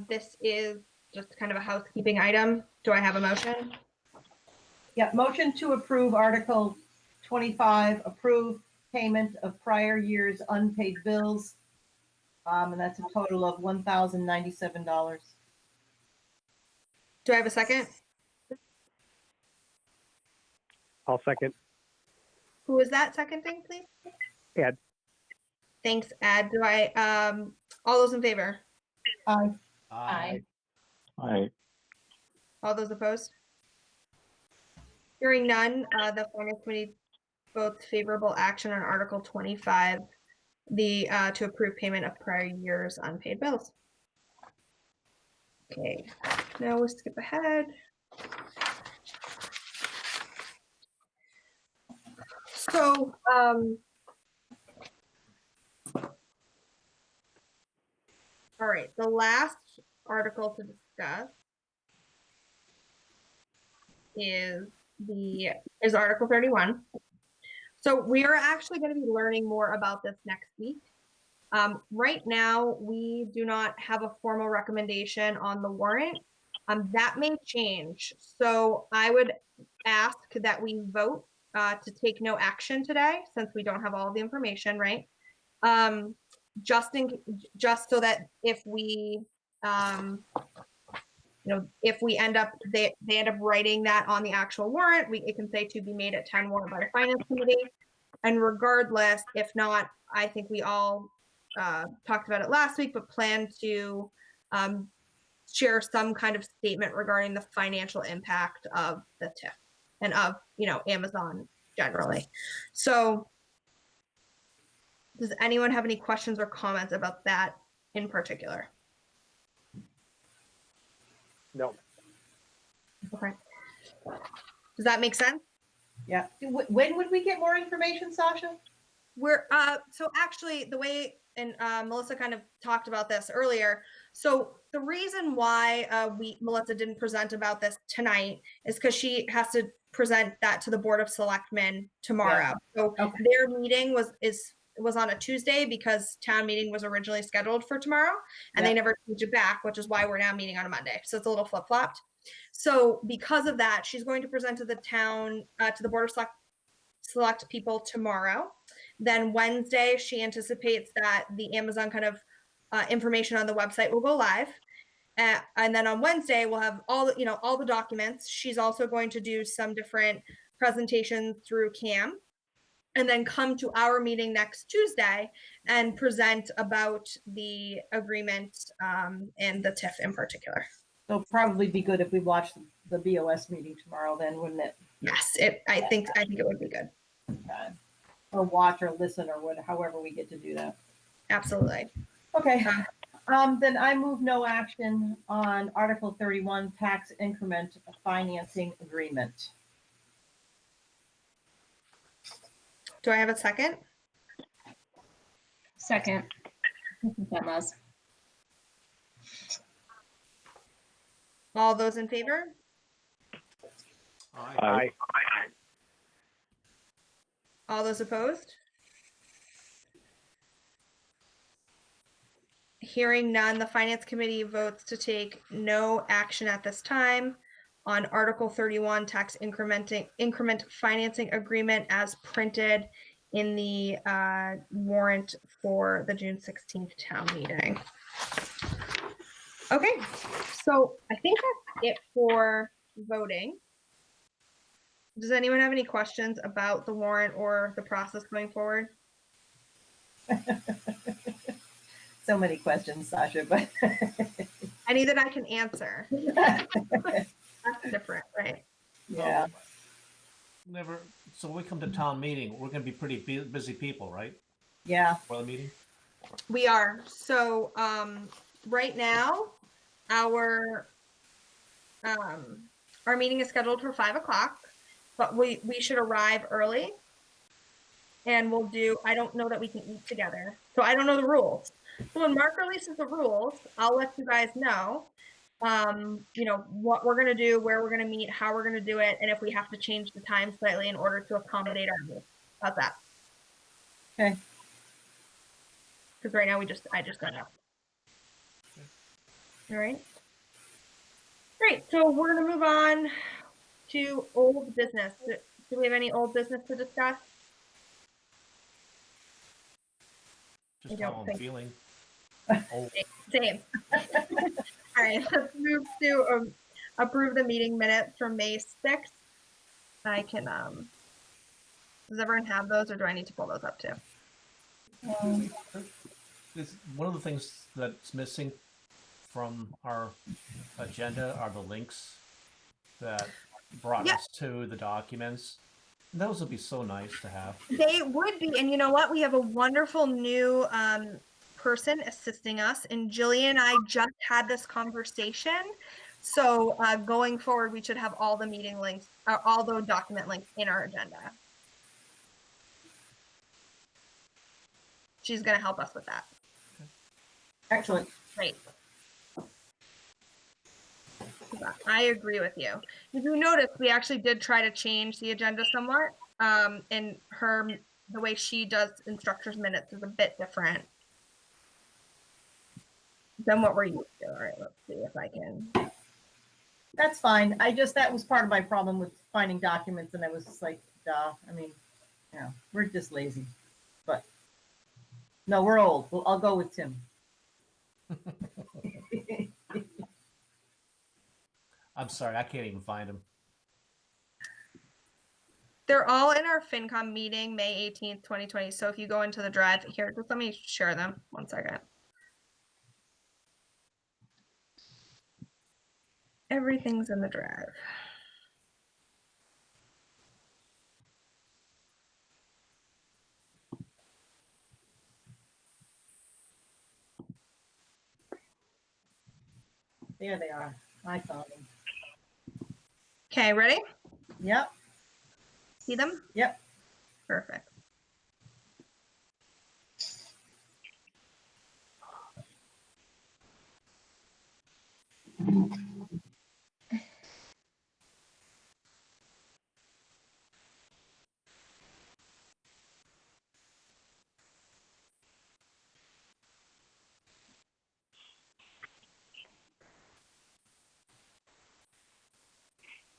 This is just kind of a housekeeping item. Do I have a motion? Yeah, motion to approve Article 25, approve payment of prior year's unpaid bills. And that's a total of $1,097. Do I have a second? I'll second. Who is that seconding, please? Ed. Thanks, Ed. Do I, all those in favor? Aye. Aye. Aye. All those opposed? Hearing none, the Finance Committee votes favorable action on Article 25, to approve payment of prior year's unpaid bills. Okay, now we'll skip ahead. So, all right, the last article to discuss is Article 31. So we are actually going to be learning more about this next week. Right now, we do not have a formal recommendation on the warrant. That may change. So I would ask that we vote to take no action today, since we don't have all the information, right? Just so that if we, if we end up, they end up writing that on the actual warrant, it can say to be made at 10 warrant by the Finance Committee. And regardless, if not, I think we all talked about it last week, but plan to share some kind of statement regarding the financial impact of the TIF and of, Amazon generally. So does anyone have any questions or comments about that in particular? No. Okay. Does that make sense? Yeah. When would we get more information, Sasha? So actually the way, and Melissa kind of talked about this earlier. So the reason why Melissa didn't present about this tonight is because she has to present that to the Board of Selectmen tomorrow. Yeah. So okay. Their meeting was on a Tuesday because town meeting was originally scheduled for tomorrow, and they never changed it back, which is why we're now meeting on a Monday. So it's a little flip-flopped. So because of that, she's going to present to the town, to the Board of Select people tomorrow. Then Wednesday, she anticipates that the Amazon kind of information on the website will go live. And then on Wednesday, we'll have all the documents. She's also going to do some different presentations through CAM, and then come to our meeting next Tuesday and present about the agreement and the TIF in particular. It'll probably be good if we watch the BOS meeting tomorrow, then, wouldn't it? Yes, I think it would be good. Or watch or listen or however we get to do that. Absolutely. Okay. Then I move no action on Article 31, tax increment financing agreement. Do I have a second? Second. All those in favor? Aye. All those opposed? Hearing none, the Finance Committee votes to take no action at this time on Article 31, tax increment financing agreement as printed in the warrant for the June 16th town meeting. Okay, so I think that's it for voting. Does anyone have any questions about the warrant or the process going forward? So many questions, Sasha, but Any that I can answer. That's different, right? yeah. Never. So when we come to town meeting, we're going to be pretty busy people, right? Yeah. For the meeting. We are. So right now, our meeting is scheduled for 5 o'clock, but we should arrive early. And we'll do, I don't know that we can eat together. So I don't know the rules. So when Mark releases the rules, I'll let you guys know, you know, what we're going to do, where we're going to meet, how we're going to do it, and if we have to change the time slightly in order to accommodate our meeting. How's that? Okay. Because right now I just got out. All right. Great. So we're going to move on to old business. Do we have any old business to discuss? Just I how don't I'm think- feeling. Oh, Same. All right, let's move to approve the meeting minutes from May 6th. I can, does everyone have those or do I need to pull those up too? it's one of the things that's missing from our agenda are the links that brought us to the documents. Those would be so nice to have. They would be, and you know what? We have a wonderful new person assisting us, and Jillian and I just had this conversation. So going forward, we should have all the meeting links, all the document links in our agenda. She's going to help us with that. Excellent. Great. I agree with you. If you notice, we actually did try to change the agenda somewhat. And the way she does instructors minutes is a bit different than what we're used to. All right, let's see if I can. That's fine. That was part of my problem with finding documents, and I was just like, duh. I mean, you know, we're just lazy. But no, we're old. Well, I'll go with Tim. I'm sorry, I can't even find them. They're all in our FinCom meeting, May 18th, 2020. So if you go into the drive here, just let me share them. 1 second. Everything's in the drive. There they are. I found them. Okay, ready? Yep. See them? Yep. Perfect.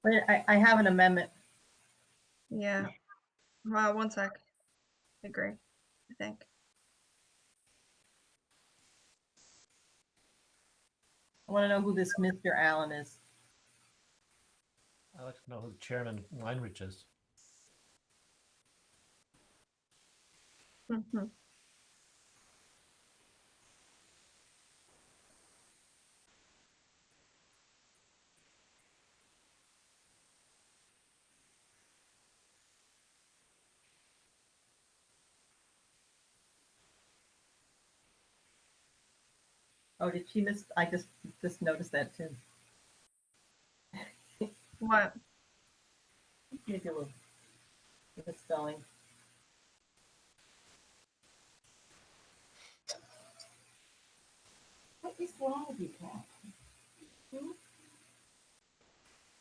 But I have an amendment. Yeah. Wow, 1 sec. I agree, I think. I want to know who this Mr. Allen is. I'd like to know who Chairman Weinrich is. Mhm. Oh, did she miss? I just noticed that too. What? Maybe a little misspelling. What is wrong with you, Kat?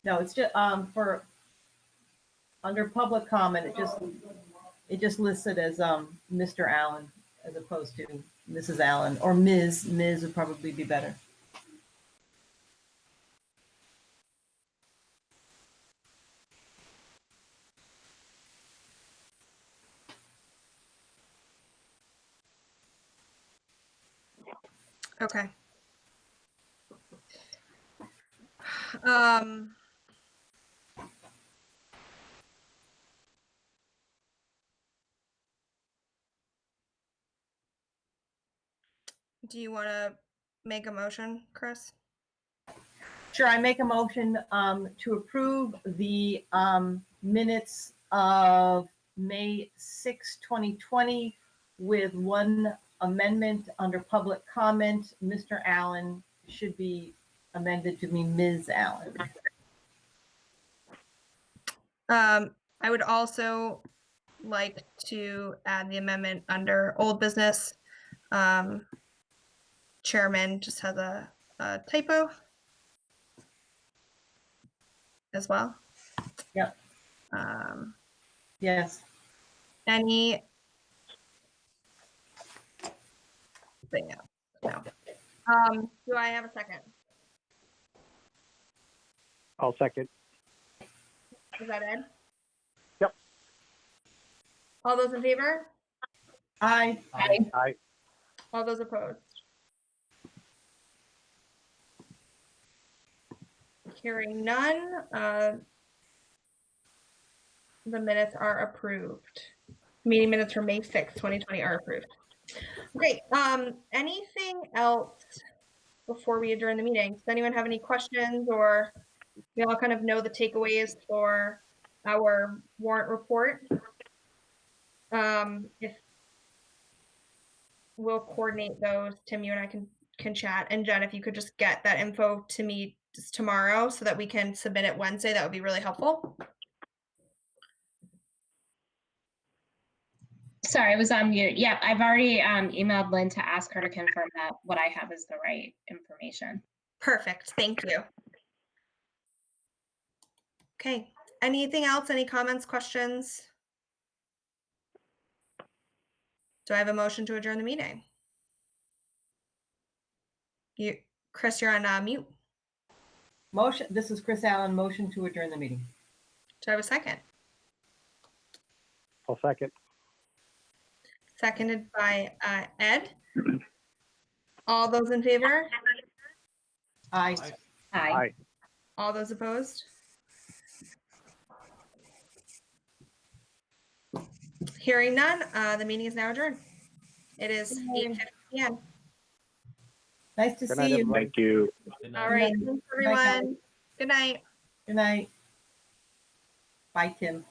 No, it's just for under public comment. It just lists it as Mr. Allen as opposed to Mrs. Allen or Ms. Ms. would probably be better. Okay. Um, Do you want to make a motion, Chris? Sure, I make a motion to approve the minutes of May 6, 2020 with one amendment under public comment. Mr. Allen should be amended to be Ms. Allen. I would also like to add the amendment under old business. Chairman just has a typo as well. Yep. Yes. Any thing else? No. Do I have a second? I'll second. Is that Ed? Yep. All those in favor? Aye. Aye. All those opposed? Hearing none, the minutes are approved. Meeting minutes for May 6th, 2020 are approved. Great. Anything else before we adjourn the meeting? Does anyone have any questions, or we all kind of know the takeaways for our warrant report? If we'll coordinate those, Tim, you and I can chat, and Jen, if you could just get that info to me just tomorrow so that we can submit it Wednesday, that would be really helpful. Sorry, I was on mute. Yeah, I've already emailed Lynn to ask her to confirm that what I have is the right information. Perfect. Thank you. Okay. Anything else? Any comments, questions? Do I have a motion to adjourn the meeting? Chris, you're on mute. Motion. This is Chris Allen. Motion to adjourn the meeting. Do I have a second? I'll second. Seconded by Ed. All those in favor? Aye. Aye. Aye. All those opposed? Hearing none, the meeting is now adjourned. It is 8:50 p.m. Nice to Good see night, you. everybody. Thank you. All right, Good night. thanks everyone. Good night. Good night. Bye, Tim.